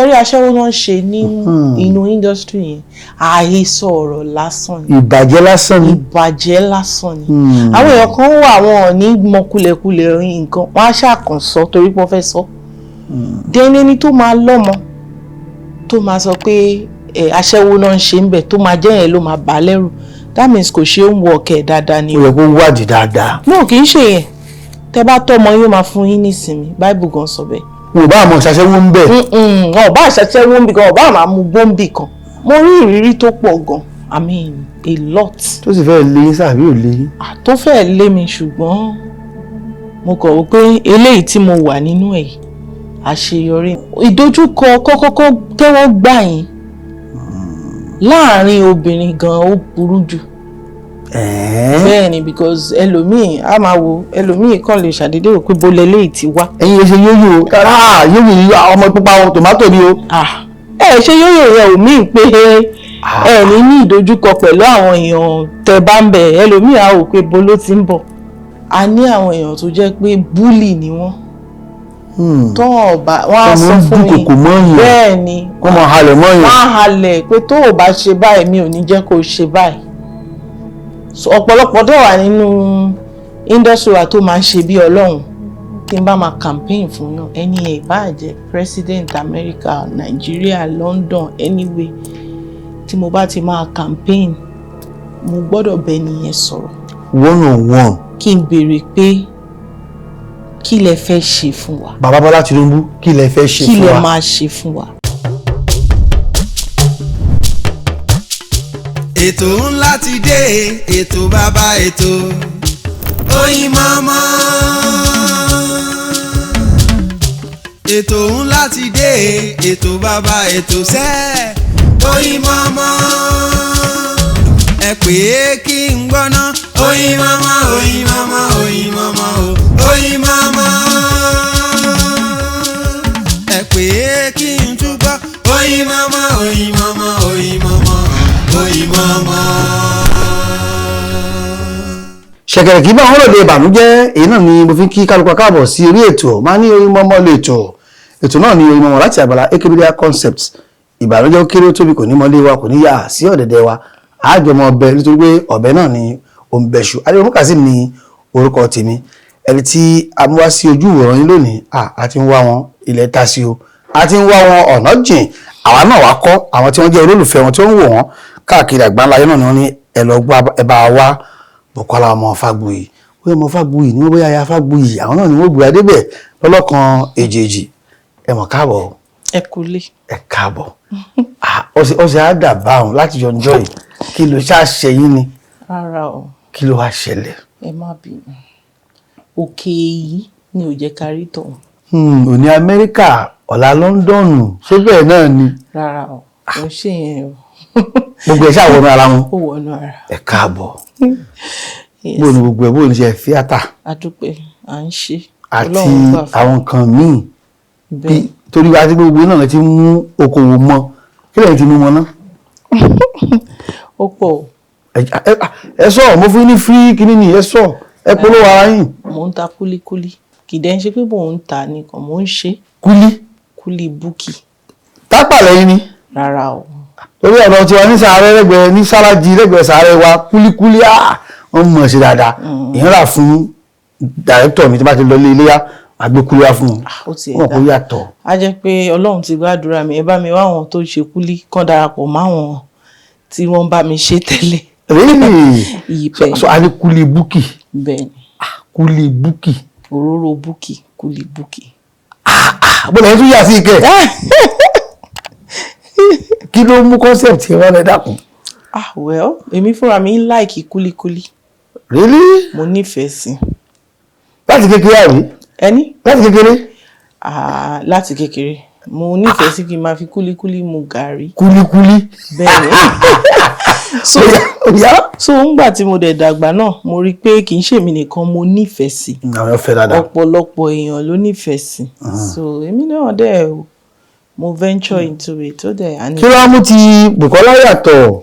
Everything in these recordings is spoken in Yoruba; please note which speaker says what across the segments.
Speaker 1: ṣẹ́rí aṣẹ́wó náà ṣe ní inú industry yẹn àhesọ ọ̀rọ̀ lásán ni.
Speaker 2: Ìbàjẹ́ lásán ni.
Speaker 1: Ìbàjẹ́ lásán ni. Àwọn èèyàn kan wà wọn ní mọ̀kulẹ̀kulẹ̀ nǹkan wọ́n á ṣàkànṣọ torí pé wọ́n fẹ́ sọ. Then ẹni tó máa lọ́mọ tó máa sọ pé aṣẹ́wó náà ń ṣe ń bẹ̀ tó máa jẹ́ yẹn ló máa bà lẹ́rù. That means kò ṣe ń wọ ọkẹ́ dáadáa ni.
Speaker 2: Ó yẹ kó wádìí dáadáa.
Speaker 1: No, kì í ṣe yẹn. Tẹ́ bá tọ́mọ yóò máa fún yín nísinmi. Bible gan sọ bẹ́ẹ̀.
Speaker 2: Mo bá àmọ́ ṣaṣẹ́wó ń bẹ̀.
Speaker 1: Ọba àṣàṣẹ́wó ń bì kan, ọba àmà mú gbóǹbì kan. Mo rí ìrírí tó pọ̀ gan. I mean, a lot.
Speaker 2: Tó sì fẹ́ lé sàbí ò lé.
Speaker 1: Tó fẹ́ lé mi ṣùgbọ́n mo kọ̀ wò pé eléyìí tí mo wà nínú ẹ̀ àṣeyọrí. Ìdojúkọ kọ́kọ́kọ́ tẹ́wọ́ gbà yín láàárín obìnrin gan ó burú jù. Bẹ́ẹ̀ ni because ẹlòmíì á máa wo ẹlòmíì kan lè ṣàdédé rò pé bólẹ̀ léyìí ti wá.
Speaker 2: Ẹ̀yin ṣe yóyò yóyò yìí ọmọ pupa wọn tòmátò ni o.
Speaker 1: Ṣe yóyò yẹn ò mí pé ẹ ní ìdojúkọ pẹ̀lú àwọn èèyàn tẹ́ bá ń bẹ̀ ẹlòmíì á wò pé bó ló ti ń bọ̀. A ní àwọn èèyàn tó jẹ́ pé búlì ni wọ́n. Tó ọba wọ́n á sọ fún mi bẹ́ẹ̀ ni
Speaker 2: wọ́n máa halẹ̀ mọ́ yẹn.
Speaker 1: Wọ́n á halẹ̀ pé tó o bá ṣe báyìí mi ò ní jẹ́ kó o ṣe báyìí. Ọ̀pọ̀lọpọ̀ dẹ̀ wà nínú industry wa tó máa ń ṣe bí Ọlọ́run tí n bá máa campaign fún yàn ẹni ẹ̀ bá jẹ́ president America, Nigeria, London, anyway tí mo bá ti máa campaign mo gbọ́dọ̀ bẹ nìyẹn sọ̀rọ̀.
Speaker 2: One on one.
Speaker 1: Kí n béèrè pé kí lẹ fẹ́ ṣe fún wa.
Speaker 2: Bàbá Bọ́lá Tinubu kí lẹ fẹ́ ṣe fún wa.
Speaker 1: Kí lẹ máa ṣe fún wa.
Speaker 3: Ètò ńlá ti dé, ètò bàbá ètò Oyinmomo. Ètò ńlá ti dé, ètò bàbá ètò sẹ́ Oyinmomo. Ẹ pè é kí n gbọ́ná Oyinmomo, Oyinmomo, Oyinmomo, Oyinmomo. Ẹ pè é kí n túbọ̀ Oyinmomo, Oyinmomo, Oyinmomo. Oyinmomo.
Speaker 2: Ṣẹ̀kẹ̀rẹ̀ kí bá wọn lòdì ìbànújẹ́ èyí náà ni mo fi kí kálukú káàbọ̀ sí orí ètò máa ní Oyinmomo lẹ́tọ̀. Ètò náà ni Oyinmomo láti àgbàlá Ekemedia concept. Ìbànújẹ́ ó kéré ó tóbi kò ní mọ́lé wa kò ní yà sí ọ̀dẹ̀dẹ̀ wa. Àjọmọ ọbẹ̀ nítorí pé ọbẹ̀ náà ni òǹbẹ̀ṣù. Adémọ́lá Kazeem ni orúkọ tèmi. Ẹni tí a mú wá sí ojú ìwòran yín lónìí a ti ń wá wọn ilẹ̀ ta sí o. A ti ń wá wọn ọ̀nà jìn. Àwa náà wá kọ́ àwọn tí wọ́n jẹ́ olólùfẹ́ wọn tí wọ́n ń wò wọ́n káàkiri àgbáńlá ayé náà ni wọ́n ní ẹ bá wa Bukola ọmọ Fagbuyi. Ọmọ Fagbuyi ni wọ́n bóyá ya Fagbuyi àwọn náà ni wọ́n gbé adébẹ̀ lọ́lọ́kan èjèèjì. Ẹ mọ̀ káàbọ̀.
Speaker 1: Ẹ kúlé.
Speaker 2: Ẹ káàbọ̀. Ọ̀sẹ̀ á dà báwọn láti yọjọ́ yìí kí ló ṣàṣẹ yín ni.
Speaker 1: Rárá o.
Speaker 2: Kí ló wá ṣẹlẹ̀.
Speaker 1: Ẹ má bínú. Òkè yìí ni ò jẹ́ kárí tọ̀.
Speaker 2: Òní Amẹ́ríkà ọ̀la Lọ́ńdọ̀nù ṣé bẹ́ẹ̀ náà ni.
Speaker 1: Rárá o kò ṣe yẹn o.
Speaker 2: Gbogbo ẹ̀ ṣàwọnú ara wọn.
Speaker 1: Ó wọnú ara.
Speaker 2: Ẹ káàbọ̀. Bó ni gbogbo ẹ̀ bó ni ṣe fíátà.
Speaker 1: A dúpẹ́ à ń ṣe.
Speaker 2: Àti àwọn nǹkan míì. Bẹ́ẹ̀. Torí wá sí gbogbo náà ti mú okòwò mọ́ kí lẹ́yìn ti mú mọ́ náà.
Speaker 1: Ó pọ̀.
Speaker 2: Ẹ sọ mo fún ní free kíní ni ẹ sọ ẹ polówó ara yín.
Speaker 1: Mo ń ta kúlíkúlí kì í dẹ́ ń ṣe pé mò ń ta nìkan mò ń ṣe. Kúlí búkì.
Speaker 2: Tápà lẹ́yìn ni.
Speaker 1: Rárá o.
Speaker 2: Torí ọ̀dọ̀ tiwa ní sàárẹ̀ lẹ́gbẹ̀ẹ́ ní sálájì lẹ́gbẹ̀ẹ́ sàárẹ̀ wa kúlíkúlí wọ́n mọ̀ sí dáadáa. Ìyẹn rà fún dàrẹ́tọ̀ mi tí bá ti lọ ilé iléyá àgbékúlí wá fún un. Wọ́n kò yàtọ̀.
Speaker 1: A jẹ́ pé Ọlọ́run ti gbàdúrà mi ẹ bá mi wá àwọn tó ṣe kúlí kán darapọ̀ máwọn tí wọ́n bá mi ṣe tẹ́lẹ̀.
Speaker 2: Really? So a ní kúlí búkì.
Speaker 1: Bẹ́ẹ̀ni.
Speaker 2: Kúlí búkì.
Speaker 1: Òróró búkì kúlí búkì.
Speaker 2: Bó lẹ́yìn tún yà sí ìkẹ́. Kí ló mú concept yẹn wọ́n lẹ dákun?
Speaker 1: Well, èmi fúnra mi like kúlíkúlí.
Speaker 2: Really?
Speaker 1: Mo nífẹ̀ẹ́ sí.
Speaker 2: Láti kékeré àrí?
Speaker 1: Ẹni?
Speaker 2: Láti kékeré?
Speaker 1: Láti kékeré. Mo nífẹ̀ẹ́ sí kí n máa fi kúlíkúlí mu gàrí.
Speaker 2: Kúlíkúlí?
Speaker 1: Bẹ́ẹ̀ni. So ńgbà tí mo dẹ̀ dàgbà náà mo rí pé kì í ṣèmi nìkan mo nífẹ̀ẹ́ sí.
Speaker 2: Àwọn fẹ́ dáadáa.
Speaker 1: Ọ̀pọ̀lọpọ̀ èèyàn ló nífẹ̀ẹ́ sí. So èmi náà dẹ̀ mo venture into it ó dẹ̀.
Speaker 2: Kí ló mú ti Bukola yàtọ̀?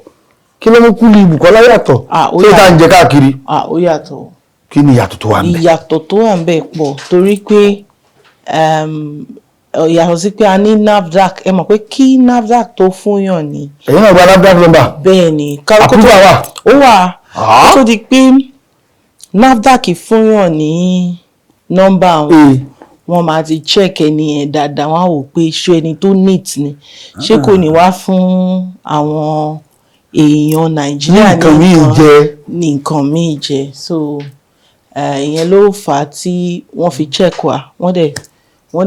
Speaker 2: Kí ló mú kúlí Bukola yàtọ̀? Ṣé tá ń jẹ káàkiri?
Speaker 1: Ó yàtọ̀.
Speaker 2: Kí ni ìyàtọ̀ tó wà ńbẹ̀?
Speaker 1: Ìyàtọ̀ tó wà ńbẹ̀ pọ̀ torí pé yàtọ̀ sí pé a ní NAFDAC ẹ mọ̀ pé kí NAFDAC tó fún yàn ni.
Speaker 2: ẹ̀yin náà gba NAFDAC number.
Speaker 1: bẹ́ẹ̀ ni
Speaker 2: àpúrúfà wà.
Speaker 1: ó wà kó tó di pé NAFDAC fún yàn ní nọ́mbà wọn máa ti check ẹni ẹ̀ dáadáa wọn á wò pé ṣé ẹni tó neat ni ṣé kò ní wá fún àwọn èèyàn Nàìjíríà ní nǹkan míì jẹ so ìyẹn ló fà á tí wọ́n fi check wa wọ́n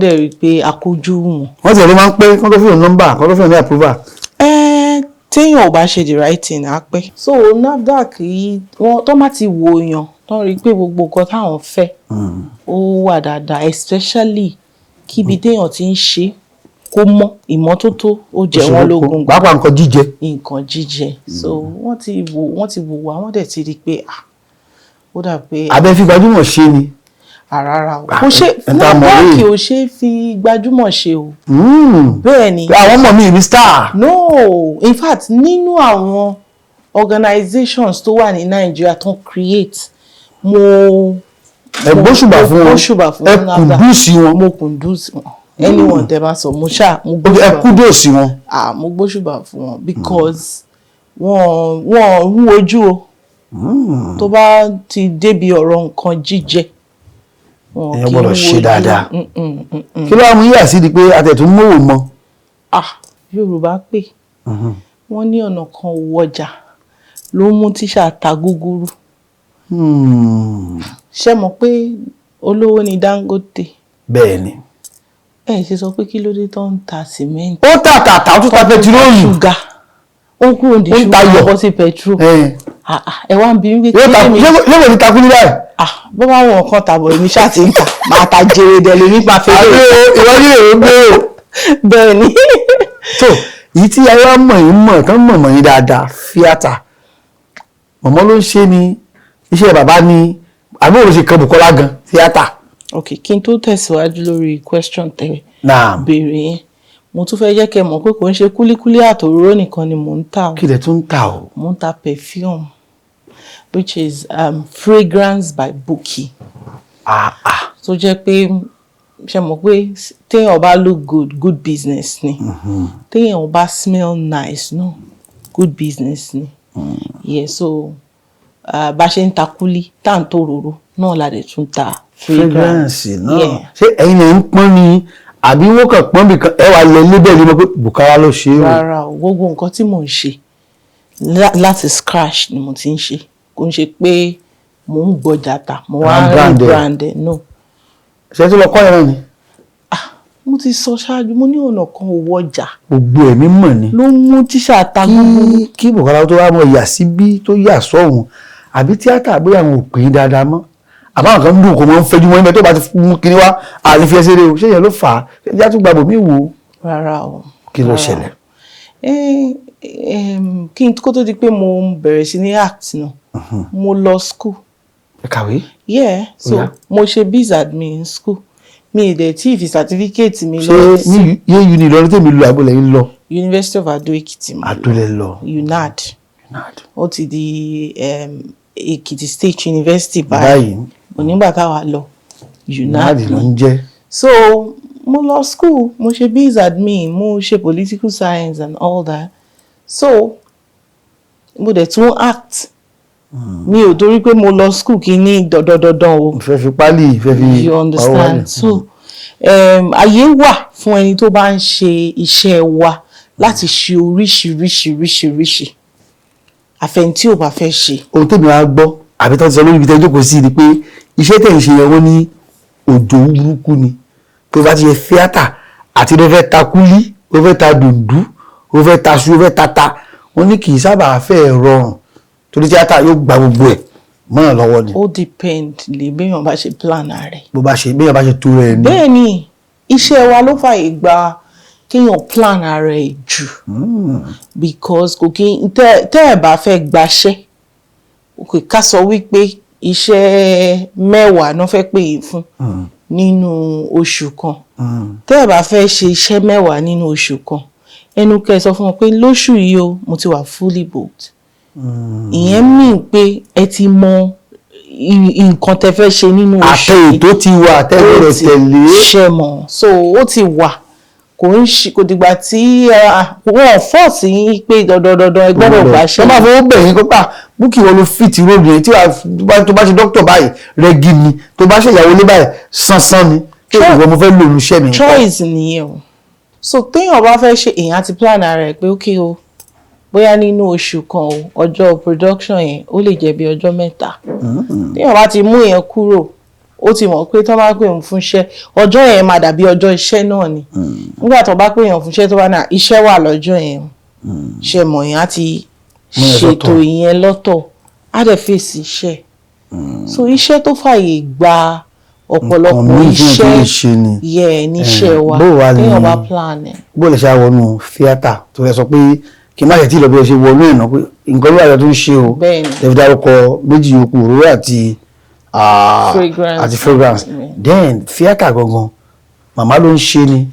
Speaker 1: dẹ̀ rí i pé akójú wọn.
Speaker 2: wọ́n ti ẹ̀ ló máa ń pẹ́ kó tó fi hàn nọ́mbà kó tó fi hàn ní approval.
Speaker 1: téèyàn ò bá ṣe the right thing á pẹ́. so NAFDAC yìí wọ́n tó má ti wo èèyàn tó rí i pé gbogbo nǹkan táwọn fẹ́ ó wà dáadáa especially kíbi téèyàn ti ń ṣe kó mọ́ ìmọ́tótó ó jẹ wọ́n lógún.
Speaker 2: pàápàá nǹkan jíjẹ.
Speaker 1: nǹkan jíjẹ so wọ́n ti wò wá wọ́n dẹ̀ ti rí i pé ó dà pé.
Speaker 2: abẹ́ fi gbajúmọ̀ ṣe ni.
Speaker 1: Rárá o kò ṣe NAFDAC ò ṣe fi gbajúmọ̀ ṣe o. bẹ́ẹ̀ ni.
Speaker 2: àwọn ọmọ mi ní star.
Speaker 1: no in fact nínú àwọn organizations tó wà ní Nàìjíríà tó ń create mo
Speaker 2: gbóṣùbà fún wọn ẹ kùndùsì wọn.
Speaker 1: mo kùndùsì wọn anyone tẹ bá sọ mo
Speaker 2: ẹ kúdòsì wọn.
Speaker 1: mo gbóṣùbà fún wọn because wọn rú ojú o tó bá ti débi ọ̀rọ̀ nǹkan jíjẹ
Speaker 2: èèyàn gbọ́dọ̀ ṣe dáadáa kí ló wá mú yíyà sí di pé àtẹ̀tún mówó mọ́.
Speaker 1: Yorùbá pè wọ́n ní ọ̀nà kan wọjà ló mú tíṣà ta gúgúrú ṣé mọ̀ pé olówó ni Dangote.
Speaker 2: bẹ́ẹ̀ ni.
Speaker 1: ṣe sọ pé kí ló dé tó ń ta sìmẹ́ǹtì.
Speaker 2: ó tà ó tún ta pẹtiróòlù.
Speaker 1: ṣúgà ó ń kúrò ní ṣúgà bọ́ sí pẹtiró. ẹ wá ń bí wípé kí lèmi.
Speaker 2: yóò ní takú níbẹ̀.
Speaker 1: bó bá wọn kan tàbọ̀ èmi ṣáà ti ń tà máa ta jèrè dẹ̀ lè nípa fèrè.
Speaker 2: ìwádìí rẹ̀ ń gbé o.
Speaker 1: bẹ́ẹ̀ ni.
Speaker 2: tó èyí tí ayé wa mọ̀ yín mọ̀ tán mọ̀ yín dáadáa fíátà mọ̀mọ́ ló ń ṣe ni iṣẹ́ bàbá ni àbí òun ṣe kan Bukola gan fíátà.
Speaker 1: ok kí n tó tẹ̀síwájú lórí question tẹ̀ béèrè yẹn mo tún fẹ́ jẹ́ kẹ́ mọ̀ pé kò ń ṣe kúlíkúlí àtòróró nìkan ni mò ń tà o.
Speaker 2: kí lẹ tún ń tà o.
Speaker 1: mò ń ta perfume which is fragrance by Buki. tó jẹ́ pé ṣe mọ̀ pé téèyàn bá look good business ni téèyàn bá smell nice no good business ni. yeah so bá ṣe ń ta kúlí tá à ń tòróró náà la dẹ̀ tún ta
Speaker 2: fragrance náà. ṣé ẹ̀yin lè ń pọ́n ni àbí wọ́n kàn pọ́n bí kan ẹ wà lẹ níbẹ̀ ní mo pé Bukola ló ṣe é o.
Speaker 1: rárá o gbogbo nǹkan tí mò ń ṣe láti scratch ni mo ti ń ṣe kò ń ṣe pé mò ń gbọ́jà ta mo wá ń brand no.
Speaker 2: ṣé tí lọ kọ́ ẹ̀rọ ni.
Speaker 1: mo ti sọ ṣáájú mo ní ọ̀nà kan owó ọjà.
Speaker 2: gbogbo ẹ̀mí mọ̀ ni.
Speaker 1: ló mú tíṣà ta gbogbo.
Speaker 2: kí Bukola tó wá mọ ìyà síbí tó yà sọ́hùn àbí tíátà bóyá àwọn ò pè é dáadáa mọ́ àbáwọn kan dùn kò mọ́ ń fẹ́jú mọ́ ẹgbẹ́ tó bá ti mú kiri wá àlefi ẹsẹ̀ rẹ o ṣé yẹn ló fà á ṣé ìyá tún gbàgbọ́ mi wò ó.
Speaker 1: rárá o.
Speaker 2: kí ló ṣẹlẹ̀.
Speaker 1: kí n kó tó di pé mo bẹ̀rẹ̀ sí ní act náà mo lọ school.
Speaker 2: ẹ kàwé.
Speaker 1: yeah so mo ṣe biz admin school mi ì dẹ̀ tí ìfi certificate mi lọ.
Speaker 2: ṣé ní yé uni lọ ní tèmi lu àbúlé yín lọ.
Speaker 1: University of Ado Ekiti mi.
Speaker 2: Adólẹ̀ lọ.
Speaker 1: UNAD. ó ti di Ekiti State University báyìí onígbà táwa lọ UNAD
Speaker 2: ló ń jẹ́.
Speaker 1: so mo lọ school mo ṣe biz admin mo ṣe political science and all that so mo dẹ̀ tún act mi ò torí pé mo lọ school kí ní dandan o.
Speaker 2: ìfẹ́ fi pálí ìfẹ́ fi.
Speaker 1: you understand so àyè wà fún ẹni tó bá ń ṣe iṣẹ́ wa láti ṣe oríṣiríṣi àfẹn tí ò bá fẹ́ ṣe.
Speaker 2: ohun tèmi wá gbọ́ àbí tó ti sọ lórí ibi tẹ́ jókòó sí ni pé iṣẹ́ tẹ̀ ń ṣe yẹn wọ́n ní òjò burúkú ni tó bá ti yẹ fíátà àti ló fẹ́ ta kúlí ó fẹ́ ta dùndú ó fẹ́ ta ṣu ó fẹ́ ta ta wọ́n ní kì í sábà fẹ́ rọrùn torí tíátà yóò gba gbogbo ẹ̀ mọ́ràn lọ́wọ́ ni.
Speaker 1: ó depend lè béèyàn bá ṣe plan rẹ̀.
Speaker 2: béèyàn bá ṣe tó rẹ̀ ni.
Speaker 1: bẹ́ẹ̀ ni iṣẹ́ wa ló fààyè gba kéèyàn plan rẹ̀ jù because kò kí tẹ́ ẹ̀ bá fẹ́ gbaṣẹ́ kò ká sọ wípé iṣẹ́ 10 náà fẹ́ pè é fún nínú oṣù kan tẹ́ ẹ̀ bá fẹ́ ṣe iṣẹ́ 10 nínú oṣù kan ẹnu kẹ́ ẹ sọ fún wọn pé lóṣù yìí o mo ti wà fully booked ìyẹn mean pé ẹ ti mọ nǹkan tẹ́ fẹ́ ṣe nínú oṣù
Speaker 2: àtẹ tó ti wà tẹ́lẹ̀ tẹ̀lé
Speaker 1: ṣe mọ̀ so ó ti wà kò dìgbà tí wọ́n fọ́ọ̀sì pé dandan ẹ gbọ́dọ̀ gbàṣẹ́.
Speaker 2: wọ́n máa fọwọ́ bẹ̀yìn kó pa Bukky wọn ló fìtì róòdù yẹn tí tó bá ṣe dókítà báyìí rẹ́gí ni tó bá ṣe ìyàwó ilé báyìí sánsan ni tó ìwọ mo fẹ́ lò ní iṣẹ́ mi.
Speaker 1: choice nìyẹn o so téèyàn bá fẹ́ ṣe èèyàn ti plan ara ẹ̀ pé ókè o bóyá nínú oṣù kan o ọjọ́ production yẹn ó lè jẹ́ bí ọjọ́ 3 téèyàn bá ti mú yẹn kúrò ó ti mọ̀ pé tó bá pè òun fúnṣẹ́ ọjọ́ yẹn máa dàbí ọjọ́ iṣẹ́ náà ni nígbà tó bá pè èèyàn fúnṣẹ́ tó bá náà iṣẹ́ wà lọ́jọ́ yẹn ṣe mọ̀ yẹn á ti ṣètò ìyẹn lọ́tọ̀ á dẹ̀ fèsì iṣẹ́ so iṣẹ́ tó fàyè gba ọ̀pọ̀lọpọ̀ iṣẹ́ yẹ níṣẹ́ wa téèyàn bá plan ẹ̀.
Speaker 2: bó lè ṣe àwọnù tíátà tó fẹ́ sọ pé kí n má yẹ tí ìlọ́bí ẹ ṣe wọnú ẹ̀ náà pé nǹkan ló wà tó ń ṣe o ẹ fi dárúkọ méjì yòókù òróró àti fragrance then theatre gangan màmá ló ń ṣe ni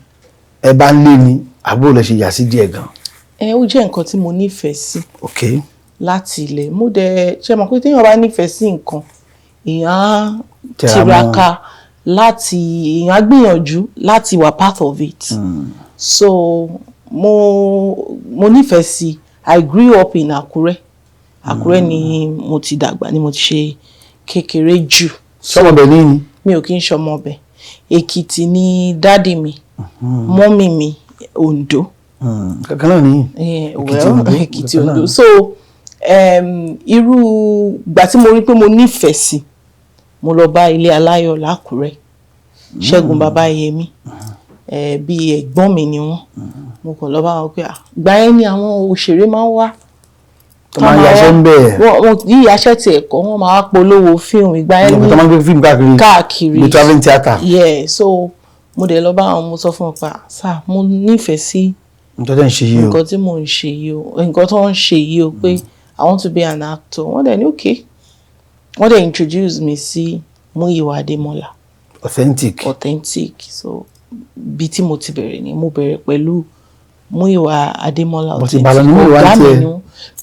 Speaker 2: ẹ bá ń lé ni àbúrò lè ṣe yà sí díẹ̀ gan.
Speaker 1: Ó jẹ́ nǹkan tí mo nífẹ̀ẹ́ sí láti ilẹ̀ mo dẹ̀ ṣe mọ̀ pé téèyàn bá nífẹ̀ẹ́ sí nǹkan èèyàn tiraka láti èèyàn gbìyànjú láti wà part of it so mo nífẹ̀ẹ́ sí I grew up in Àkúrẹ́ ni mo ti dàgbà ni mo ti ṣe kékeré jù.
Speaker 2: sọmọbẹ ní
Speaker 1: mi ò kí ń ṣọmọbẹ Èkìtì ni dádì mi mọ́mì mi Oǹdó.
Speaker 2: kankan náà ní
Speaker 1: Èkìtì Oǹdó so irú ìgbà tí mo rí pé mo nífẹ̀ẹ́ sí mo lọ bá ilé aláyọ̀ l'Ákúrẹ́ Ṣẹ́gun Babáyẹmí bí ẹ̀gbọ́n mi ni wọ́n mo kàn lọ bá wọn pé ìgbà yẹn ni àwọn òṣèré máa ń wá
Speaker 2: tó máa ń yaṣẹ́ ń bẹ̀.
Speaker 1: wọ́n yí yaṣẹ́ ti ẹ̀kọ́ wọ́n máa polówó fíìmù ìgbà yẹn ní
Speaker 2: tó máa ń gbé fíìmù káàkiri bí travelling theatre.
Speaker 1: yeah so mo dẹ̀ lọ bá wọn mo sọ fún wọn pé sá mo nífẹ̀ẹ́ sí nǹkan tí mò ń ṣe yìí o nǹkan tó ń ṣe yìí o pé I want to be an actor wọ́n dẹ̀ ní okay wọ́n dẹ̀ introduce mi sí MUYIWA Ademola. authentic so bí tí mo ti bẹ̀rẹ̀ ni mo bẹ̀rẹ̀ pẹ̀lú MUYIWA Ademola authentic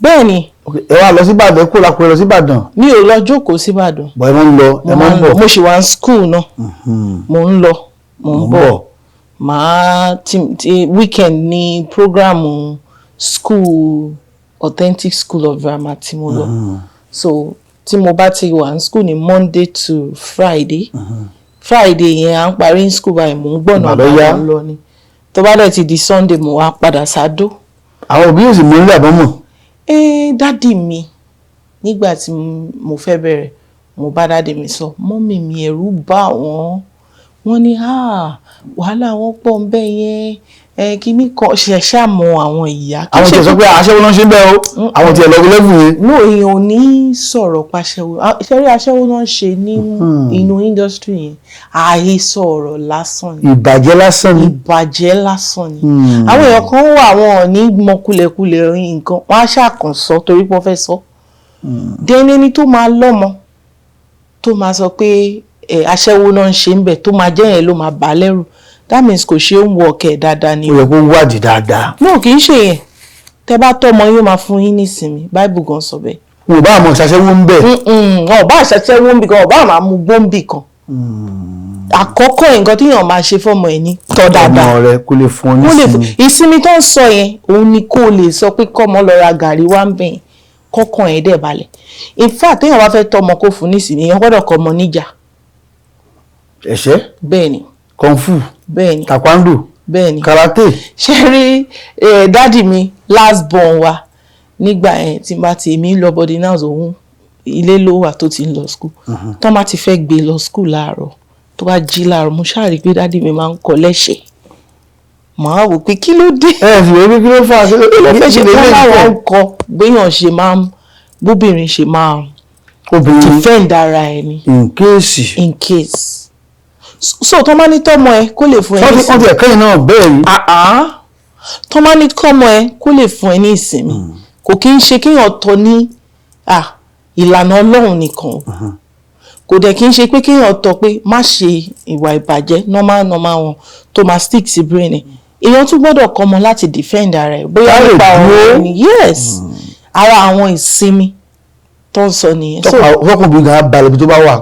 Speaker 1: bẹ́ẹ̀ ni.
Speaker 2: ẹ wá lọ sí Ìbàdàn kó lápẹ́ lọ sí Ìbàdàn.
Speaker 1: mi ò lọ jókòó sí Ìbàdàn.
Speaker 2: bọ̀ ẹ máa ń lọ ẹ máa ń bọ̀.
Speaker 1: mo ṣì wà ní school náà. mo ń lọ mo ń bọ̀. màá ti weekend ní programu school authentic school of drama tí mo lọ. so tí mo bá ti wà ní school ní Monday to Friday. Friday yẹn à ń parí ní school báyìí mo ń gbọ̀nà àbáyọ lọ ni. tó bá dẹ̀ ti di Sunday mo wá padà sádó.
Speaker 2: àwọn òbí yóò sì mú ilé àbọ̀mọ̀.
Speaker 1: Dádì mi nígbà tí mo fẹ́ bẹ̀rẹ̀ mo bá dádì mi sọ mọ́mì mi ẹ̀rù bà wọ́n ní wàhálà wọn pọ̀ ń bẹ yẹn kíní kan ṣẹ̀ṣẹ̀ mọ àwọn ìyá.
Speaker 2: àwọn tí ẹ sọ pé aṣẹ́wó ló ń ṣe bẹ́ẹ̀ o àwọn tí ẹ lọ lẹ́bù yẹn. no
Speaker 1: èèyàn ò ní sọ̀rọ̀ pàṣẹwó ṣẹ́rí aṣẹ́wó náà ń ṣe ní inú industry yẹn àhesọ ọ̀rọ̀ lásán ni.
Speaker 2: ìbàjẹ́ lásán ni.
Speaker 1: ìbàjẹ́ lásán ni. àwọn èèyàn kan wà wọn ò ní mọ kulẹ̀kulẹ̀ nǹkan wọn á ṣàkànṣọ torí pé wọ́n fẹ́ sọ. dẹ́ni tó máa lọ́mọ tó máa sọ pé aṣẹ́wó náà ń ṣe ń bẹ̀ tó máa jẹ́ yẹn ló máa bà lẹ́rù that means kò ṣe ń wọ ọkẹ́ dáadáa ni.
Speaker 2: ó yẹ kó wádìí dáadáa.
Speaker 1: no kì í ṣe yẹn tẹ bá tọmọ yóò máa fún yín nísìnyí Bible gan sọ bẹ́ẹ̀.
Speaker 2: wọn ò bá àmọ́ ṣaṣẹ́wó ń bẹ̀.
Speaker 1: wọn ò bá ṣaṣẹ́wó ń bì kan wọn ò bá àmọ́ mú gbóǹbì kan. àkọ́kọ́ nǹkan tí yàn máa ṣe fọ́mọ ẹ̀ ní tọ́ dáadáa.
Speaker 2: ọmọ rẹ kó lè fún ọ nísìnyí.
Speaker 1: ìsinmi tó ń sọ yẹn òun ni kó lè sọ pé kọ́mọ lọ ra gàrí wá ń bẹ̀yìn kọ́kàn ẹ̀ dẹ̀ balẹ̀ in fact téèyàn bá fẹ́ tọmọ kó fún nísìnyí èèyàn gbọ́dọ̀ kọ́ ọmọ níjà.
Speaker 2: ẹ̀ṣẹ́.
Speaker 1: bẹ́ẹ̀ni.
Speaker 2: kung fu.
Speaker 1: bẹ́ẹ̀ni.
Speaker 2: taekwondo.
Speaker 1: bẹ́ẹ̀ni.
Speaker 2: karate.
Speaker 1: ṣe rí dádì mi last born wa nígbà yẹn tí n bá ti èmi lọ body now òun ilé ló wà tó ti ń lọ school tó má ti fẹ́ gbé lọ school láàárọ̀ tó bá jí láàárọ̀ mo ṣáàrí pé dádì mi máa ń kọ lẹ́sẹ̀ màá wò pé kí ló dé.
Speaker 2: sì wọ́n kí ló fà á sí
Speaker 1: lẹ́sẹ̀ tó láwọn ń kọ béèyàn ṣe máa ń bóbìnrin ṣe máa defend ara ẹ ni. in case. so tó máa ní tọ́mọ ẹ kó lè fún ẹ ní ìsinmi.
Speaker 2: wọ́n ti ẹ̀kọ́ yìí náà bẹ́ẹ̀ rí.
Speaker 1: tó máa ní tọ́mọ ẹ kó lè fún ẹ ní ìsinmi kò kí ń ṣe kéèyàn tọ́ ní ìlànà Ọlọ́run nìkan kò dẹ̀ kí ń ṣe pé kéèyàn tọ́ pé má ṣe ìwà ìbàjẹ́ normal wọn tó máa stick sí brain ẹ̀ èèyàn tún gbọ́dọ̀ kọ́ ọmọ láti defend ara ẹ̀ bóyá nípa ọ̀rọ̀ ẹni yes ara àwọn ìsinmi tó ń sọ nìyẹn.
Speaker 2: tọkùnrin gan balẹ̀ bí tó bá wà.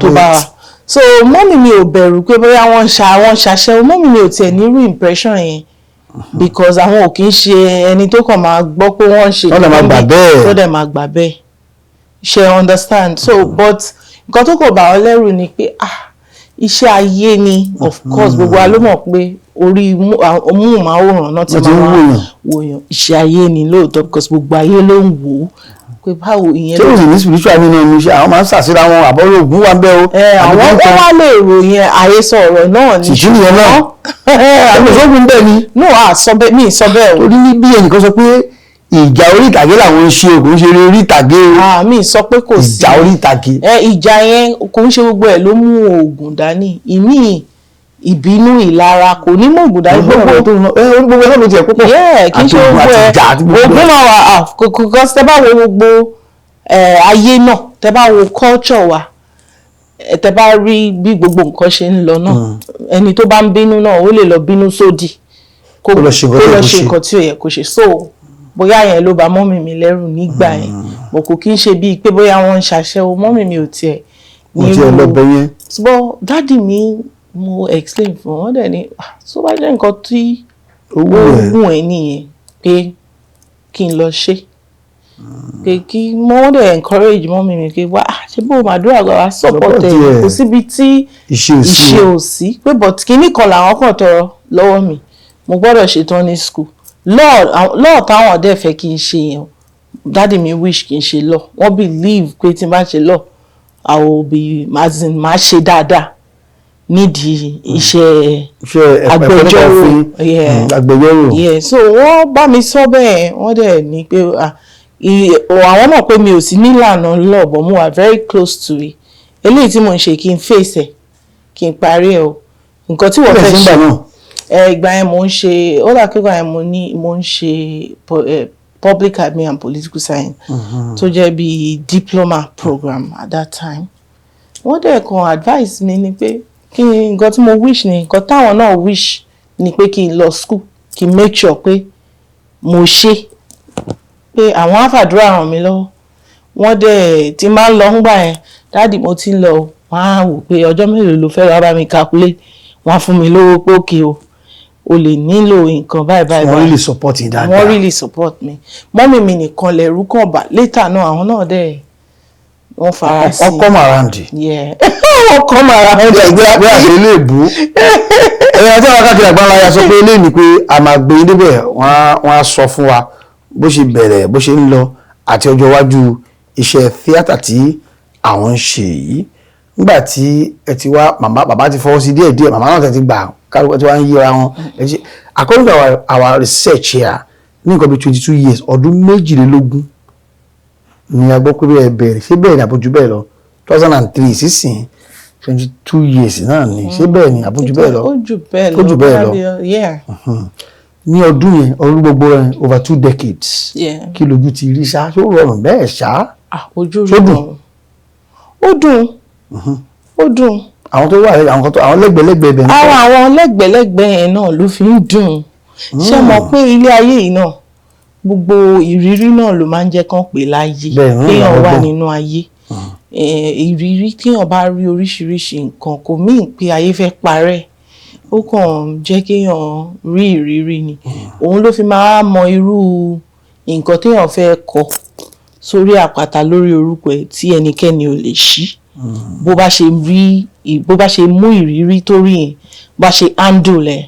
Speaker 1: so mọ́mì mi ò bẹ̀rù pé bóyá wọ́n ṣàṣẹ́wó mọ́mì mi ò tiẹ̀ ní irú impression yẹn because àwọn ò kì í ṣe ẹni tó kàn máa gbọ́ pé wọ́n ń ṣe
Speaker 2: tó dẹ̀ máa gbà bẹ́ẹ̀
Speaker 1: ṣe understand so but nǹkan tó kò bá ọ lẹ́rù ni pé iṣẹ́ ayé ni of course gbogbo wa ló mọ̀ pé orí móhùnmáwòrán náà ti máa wòyàn iṣẹ́ ayé ni lóòótọ́ because gbogbo ayé ló ń wò ó pé báwo ìyẹn
Speaker 2: ló. tí o sì ní spiritual nínú iṣẹ́ àwọn máa ń ṣàṣírà wọn àbọ̀rọ̀ ògùn wà bẹ́ẹ̀ o.
Speaker 1: àwọn wá lè ròyìn àhesọ ọ̀rọ̀ náà ní.
Speaker 2: tìjú nìyẹn náà àwọn ìṣògùn bẹ́ẹ̀ ni.
Speaker 1: no mi sọ bẹ́ẹ̀ o.
Speaker 2: torí ní bí ẹnìkan sọ pé ìjà orí ìtàgé làwọn ń ṣe ògùn ṣe orí ìtàgé o.
Speaker 1: mi sọ pé kò sí
Speaker 2: ìjà orí ìtàgé.
Speaker 1: ìjà yẹn kò ń ṣe gbogbo ẹ̀ ló mú oògùn dání ìmí ìbínú ìlara kò ní mọ̀ ògùn dání gbogbo
Speaker 2: gbogbo ẹ̀ ló ti ẹ̀ púpọ̀.
Speaker 1: kì í ṣe gbogbo ẹ̀ oògùn náà wà kò tẹ́ bá wo gbogbo ayé náà tẹ́ bá wo culture wa tẹ́ bá rí bí gbogbo nǹkan ṣe ń lọ náà ẹni tó bá ń bínú náà ó lè lọ bínú sódì kó lọ ṣe nǹkan tí ò yẹ kó ṣe so bóyá yẹn ló bà mọ́mì mi lẹ́rù nígbà yẹn bò kò kí ń ṣe bíi pé bóyá wọ́n ń ṣàṣẹ́wó mọ́mì mi ò tiẹ̀ ní
Speaker 2: irú
Speaker 1: ṣùgbọ́n dáàdì mi mo explain fún wọn dẹ̀ ni tó bá jẹ́ nǹkan tí ó wù ẹ́ nìyẹn pé kí n lọ ṣe pé kí wọ́n dẹ̀ encourage mọ́mì mi pé wá ṣé bó màdúrà wá support ẹ̀ kò síbi tí ìṣe ò sí pé but kíní kan làwọn kàn tọrọ lọ́wọ́ mi mo gbọ́dọ̀ ṣetán ní school lọ́ọ̀ táwọn dẹ̀ fẹ́ kí n ṣe yẹn dáàdì mi wish kí n ṣe lọ wọ́n believe pé tí n bá ṣe lọ I will be máa ṣe dáadáa nídìí iṣẹ́ agbẹjọ́rò so wọ́n bá mi sọ bẹ́ẹ̀ wọ́n dẹ̀ ní pé àwọn mọ̀ pé mi ò sí nílànà lọ́ọ̀bọ̀ mo wà very close to it eléyìí tí mo ń ṣe kí n face ẹ̀ kí n parí ẹ̀ o nǹkan tí wọ́n fẹ́ ṣe ìgbà yẹn mo ń ṣe ó dà kíkọ́ yẹn mo ń ṣe public admin and political science tó jẹ́ bí diploma program at that time wọ́n dẹ̀ kan advice mi ni pé kí ni nǹkan tí mo wish ni nǹkan táwọn náà wish ni pé kí n lọ school kí n make sure pé mo ṣe pé àwọn àfàdúrà ràn mí lọ́wọ́ wọ́n dẹ̀ tí máa ń lọ ń gbà yẹn dáàdì mo ti ń lọ wọ́n á wò pé ọjọ́ mélòó ló fẹ́ bá mi calculate wọ́n á fún mi lówó pé òkè o lè nílò nǹkan báyìí.
Speaker 2: wọ́n really support yín dáadáa.
Speaker 1: wọ́n really support mi mọ́mì mi nìkan lẹ̀rú kàn bá later náà àwọn náà dẹ̀ wọ́n fara sí.
Speaker 2: wọ́n come around.
Speaker 1: wọ́n come around.
Speaker 2: bí a ṣe lè bú ẹ̀yìn àti àwọn káàkiri àgbáńlá ya sọ pé eléyìí ni pé a máa gbé yín débẹ̀ wọ́n á sọ fún wa bó ṣe bẹ̀rẹ̀ bó ṣe ń lọ àti ọjọ́ iwájú iṣẹ́ tíátà tí àwọn ń ṣe yìí nígbà tí ẹ ti wá bàbá ti fọwọ́ sí díẹ̀díẹ̀ màmá náà tẹ̀ ti gbà kálukú tí wọ́n ń yíra wọn according to our research here ní nǹkan bí 22 years ọdún 22 ni a gbọ́ pé bẹ́ẹ̀ bẹ̀rẹ̀ ṣé bẹ́ẹ̀ ni àbójú bẹ́ẹ̀ lọ 2003 sísìn 22 years náà ni ṣé bẹ́ẹ̀ ni àbójú bẹ́ẹ̀ lọ
Speaker 1: ó jù bẹ́ẹ̀ lọ
Speaker 2: ní ọdún yẹn ọdún gbogbo rẹ̀ over 2 decades kí lójú ti rí ṣá ṣó rọrùn bẹ́ẹ̀ ṣá
Speaker 1: ojú rí rọrùn ó dùn
Speaker 2: àwọn tó wà àwọn lẹ́gbẹ̀lẹ́gbẹ̀ ibẹ̀ nìkan
Speaker 1: àwọn lẹ́gbẹ̀lẹ́gbẹ̀ yẹn náà ló fi ń dùn ṣé mọ̀ pé ilé ayé yìí náà gbogbo ìrírí náà ló máa ń jẹ́ kán pè láyé kéèyàn wà nínú ayé ìrírí kéèyàn bá rí oríṣiríṣi nǹkan kò míì pé ayé fẹ́ parẹ́ ó kàn jẹ́ kéèyàn rí ìrírí ni òun ló fi máa mọ irú nǹkan téèyàn fẹ́ kọ sórí àpáta lórí orúkọ ẹ̀ tí ẹnikẹ́ni ò lè ṣí bó bá ṣe mú ìrírí tó rí yẹn bá ṣe handle ẹ̀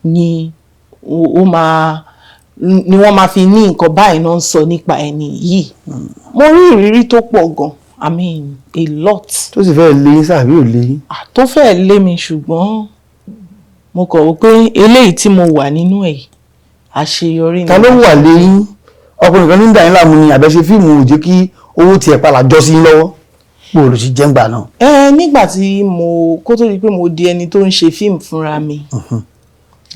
Speaker 1: ni wọ́n máa fi ní nǹkan báyìí náà ń sọ nípa ẹni yìí mo rí ìrírí tó pọ̀ gan I mean a lot.
Speaker 2: tó sì fẹ́ lé sàbí ò lé.
Speaker 1: tó fẹ́ lé mi ṣùgbọ́n mo kọ̀ wò pé eléyìí tí mo wà nínú ẹ̀ àṣeyọrí ni.
Speaker 2: ta ló wà lẹ́yìn ọkùnrin kan ní dàní láàmú ni àbẹ́ṣe fíìmù ò jẹ́ kí owó tiẹ̀ padà jọ sí lọ́wọ́ bó ló ti jẹ́ ń gbà náà.
Speaker 1: nígbà tí kó tó di pé mo di ẹni tó ń ṣe fíìmù fúnra mi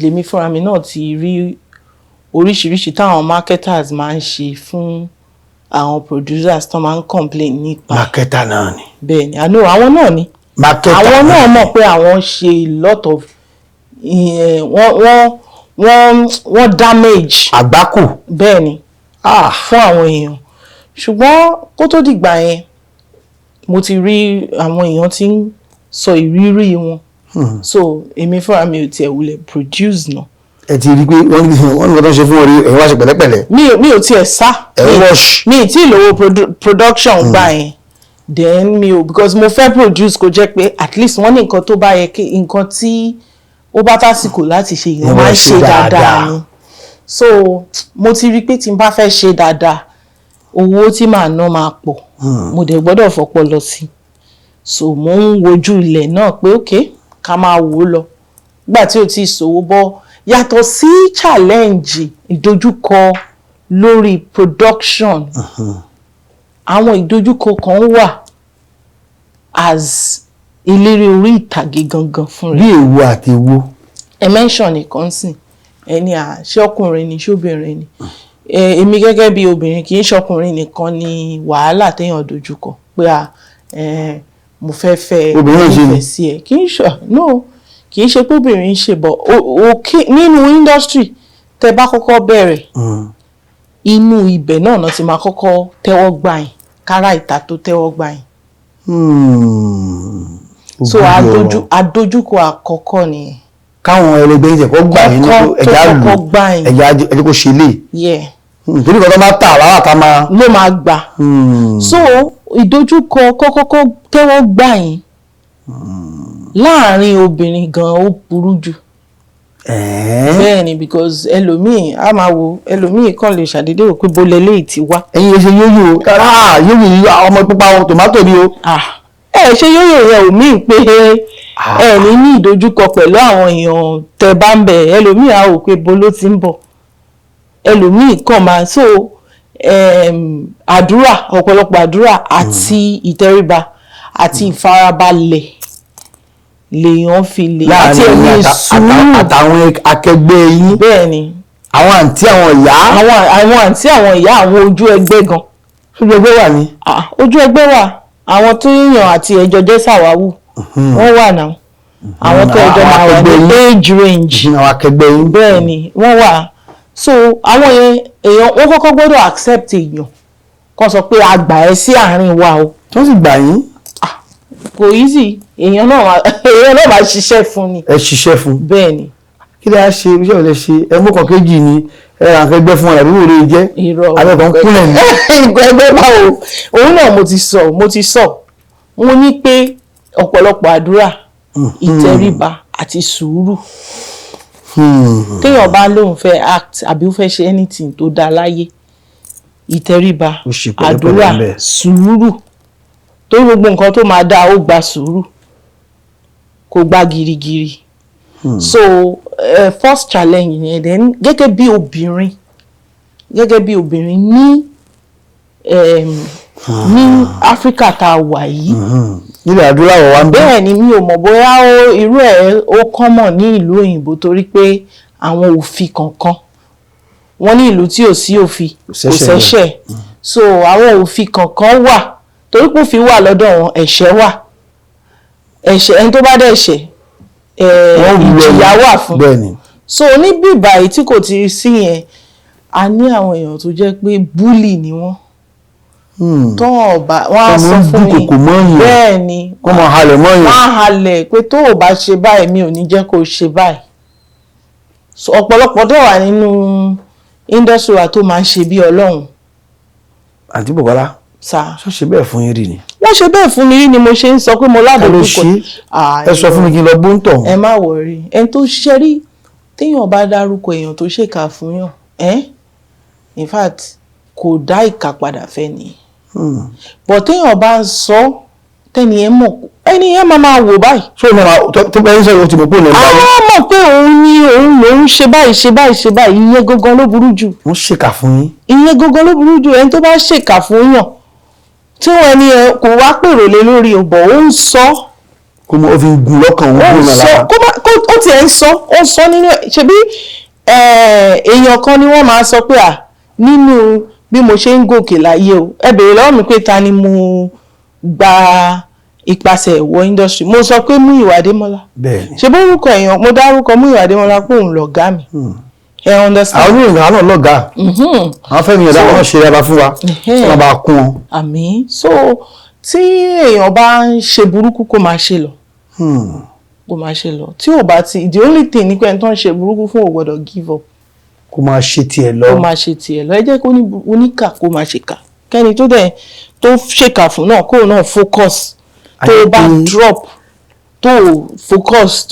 Speaker 1: lèmi fúnra mi náà ti rí oríṣiríṣi táwọn marketers máa ń ṣe fún àwọn producers tó máa ń complain nípa.
Speaker 2: marketer náà ni.
Speaker 1: bẹ́ẹ̀ ni àwọn náà ni.
Speaker 2: marketer
Speaker 1: àwọn náà mọ̀ pé àwọn ṣe lot of wọ́n damage.
Speaker 2: àgbákò.
Speaker 1: bẹ́ẹ̀ ni fún àwọn èèyàn ṣùgbọ́n kó tó dìgbà yẹn mo ti rí àwọn èèyàn tí ń sọ ìrírí wọn so èmi fúnra mi ò tiẹ̀ wulẹ̀ produce náà
Speaker 2: ẹ ti rí pé wọ́n ní nǹkan tó ń ṣe fún orí ẹ̀yin wá ṣe pẹ̀lẹ́pẹ̀lẹ́.
Speaker 1: mi ò tiẹ̀ sá. mi ì tí ì lówó production gbà yẹn then mi ò because mo fẹ́ produce kó jẹ́ pé at least wọ́n ní nǹkan tó bá yẹ kí nǹkan tí ó bá tásìkò láti ṣe ìyẹn máa ń ṣe dáadáa ni so mo ti rí pé tí n bá fẹ́ ṣe dáadáa owó tí màá ná máa pọ̀ mo dẹ̀ gbọ́dọ̀ fọpọlọ sí so mo ń wojú ilẹ̀ náà pé okay ká máa wò ó lọ nígbà tí ò tí ì sówó bọ́ yàtọ̀ sí challenge ìdojúkọ lórí production àwọn ìdojúkọ kan wà as eléré orí ìtàgé gangan fún rẹ̀.
Speaker 2: bí èwo àti èwo.
Speaker 1: ẹ mention nìkan sìn ẹni ṣé ọkùnrin ni ṣóbìnrin ni èmi gẹ́gẹ́ bí obìnrin kì í ṣọkùnrin nìkan ni wàhálà téèyàn dojúkọ pé mo fẹ́ fẹ́ ìfẹ́ sí ẹ kì í ṣe no kì í ṣe pé obìnrin ń ṣe bọ̀ nínú industry tẹ bá kọ́kọ́ bẹ̀rẹ̀ inú ibẹ̀ náà ti máa kọ́kọ́ tẹ́wọ́ gbà yín kára ìta tó tẹ́wọ́ gbà yín. So àdojúkọ àkọ́kọ́ nìyẹn. káwọn
Speaker 2: ẹlẹgbẹ́ yìí kọ́ gbà yín ní ẹ̀já kò ṣe lè. torí kan tó máa tà lára ká máa.
Speaker 1: ló máa gbà. so ìdojúkọ kọ́kọ́kọ́ tẹ́wọ́ gbà yín láàárín obìnrin gan-an ó burú jù. bẹ́ẹ̀ ni because ẹlòmíì á máa wo ẹlòmíì kàn lè ṣàdédé rò pé bó lẹ́lẹ́ ìtì wá.
Speaker 2: ẹ̀yin ṣe yóyò yóyò yìí ọmọ pípa tòmátò ni o.
Speaker 1: ṣe yóyò yẹn ò mí pé ẹ ní ìdojúkọ pẹ̀lú àwọn èèyàn tẹ bá ń bẹ̀ ẹlòmíì á rò pé bó ló ti ń bọ̀ ẹlòmíì kàn máa so àdúrà ọ̀pọ̀lọpọ̀ àdúrà àti ìtẹríba àti ìfarabalẹ̀ lèèyàn fi lè àti ẹ̀mí sùúrù
Speaker 2: àtàwọn akẹgbẹ́ yín.
Speaker 1: bẹ́ẹ̀ ni.
Speaker 2: àwọn àǹtí àwọn ìyá.
Speaker 1: àwọn àǹtí àwọn ìyá àwọn ojú ẹgbẹ́ gan.
Speaker 2: ojú ẹgbẹ́ wà ní.
Speaker 1: ojú ẹgbẹ́ wà àwọn tó yíyan àti ẹjọ́ jẹ́ sàwáwù wọ́n wà náà àwọn tó ẹjọ́ máa wà ní age range.
Speaker 2: àwọn akẹgbẹ́ yín.
Speaker 1: bẹ́ẹ̀ ni wọ́n wà so àwọn èèyàn wọ́n kọ́kọ́ gbọ́dọ̀ accept èèyàn kan sọ pé a gbà ẹ́ sí àárín wa o.
Speaker 2: tó sì gbà yín.
Speaker 1: kò easy èèyàn náà máa ṣiṣẹ́ fún ni.
Speaker 2: ẹ ṣiṣẹ́ fún.
Speaker 1: bẹ́ẹ̀ ni.
Speaker 2: kí lè ṣe iṣẹ́ òde ṣe ẹ mú kan kéjì ni ẹ ràn fẹ́ gbẹ́ fún ọ àbí òde jẹ́ abẹ́kan kúnlẹ̀ ní.
Speaker 1: ẹgbẹ́ báwo òun náà mo ti sọ mo ní pé ọ̀pọ̀lọpọ̀ àdúrà ìtẹríba àti sùúrù téèyàn bá lóun fẹ́ act àbí ó fẹ́ ṣe anything tó dáa láyé ìtẹríba àdúrà sùúrù tó gbogbo nǹkan tó máa dáa ó gba sùúrù kó gba girigiri. So first challenge yẹn then gẹ́gẹ́ bí obìnrin ní Áfíríkà tá a wà yìí.
Speaker 2: nílẹ̀ adúláwọ̀ wa ń bẹ.
Speaker 1: bẹ́ẹ̀ ni mi ò mọ̀ bóyá irú ẹ̀ ó common ní ìlú òyìnbó torí pé àwọn òfin kankan wọ́n ní ìlú tí ò sí òfin kò ṣẹ̀ṣẹ̀ so àwọn òfin kankan wà torí pé òfin wà lọ́dọ̀ wọn ẹ̀ṣẹ̀ wà ẹni tó bá dẹ̀ ṣẹ̀ ìjìyà wà fún. so níbí ìbàyí tí kò ti sí yẹn a ní àwọn èèyàn tó jẹ́ pé búlì ni wọ́n. tó ọba wọn á sọ fún mi bẹ́ẹ̀ ni
Speaker 2: wọ́n máa halẹ̀ mọ́yàn.
Speaker 1: wọ́n á halẹ̀ pé tó o bá ṣe báyìí mi ò ní jẹ́ kó o ṣe báyìí. so ọ̀pọ̀lọpọ̀ tó wà nínú industry wa tó máa ń ṣe bí ọlọ́run.
Speaker 2: àǹtí Bukola ṣó ṣe bẹ́ẹ̀ fún yín rí ni.
Speaker 1: wọ́n ṣe bẹ́ẹ̀ fún mi rí ni mo ṣe ń sọ pé mo ládùúgbò kọ.
Speaker 2: ẹ sọ fún mi kí n lọ gbóǹtọ̀.
Speaker 1: ẹ má wọrí ẹni tó ṣiṣẹ́ rí téèyàn bá dárúkọ èèyàn tó ṣèkà fún yàn in fact kò dá ìkà padà fẹ́ ni. bọ̀ téèyàn bá ń sọ tẹ́ni ẹ mọ̀ ẹni ẹ máa wò báyìí.
Speaker 2: ṣé o máa tó bẹ́ẹ̀ ń sọ̀rọ̀ tí mo kó lè bá
Speaker 1: yẹn. àwọn mọ̀ pé òun lòún ṣe báyìí ìyẹn gangan ló burú jù.
Speaker 2: wọ́n ṣèkà fún yín.
Speaker 1: ìyẹn gangan ló burú jù ẹni tó bá ṣèkà fún yàn tí wọn ni ẹ kò wá pèrò lé lórí ọ̀bọ̀ ó ń sọ.
Speaker 2: kó mọ òfin gùn lọ́kàn òun kúrò lára.
Speaker 1: ó tiẹ̀ ń sọ nínú ṣebí èèyàn kan ni wọ́n máa sọ pé nínú bí mo ṣe ń gòkè láyé o ẹ bèrè lọ́wọ́ mi pé ta ni mo gba ipasẹ̀ ẹ̀wọ̀ industry mo sọ pé MUYIWA ADEMOLA.
Speaker 2: bẹ́ẹ̀ni.
Speaker 1: ṣe bó orúkọ èèyàn mo dárúkọ MUYIWA ADEMOLA pé òun lọ̀gá mi. ẹ understand.
Speaker 2: àwọn oníyìnbá náà lọ́gàá. àwọn fẹ́mi ẹ̀dá wọn ṣe yaba fún wa tí wọ́n bá kún wọn.
Speaker 1: àmín so tí èèyàn bá ń ṣe burúkú kó máa ṣe lọ. kó máa ṣe lọ tí ò bá ti the only thing ni pé ẹni tó ń ṣe burúkú fún ò gbọ́dọ̀ give up
Speaker 2: kó máa ṣe tiẹ̀ lọ
Speaker 1: kó máa ṣe tiẹ̀ lọ ẹ jẹ́ kó oníkà kó máa ṣèkà kẹ́ni tó dẹ̀ tó ṣèkà fún náà kó náà focus tó bá drop tó focus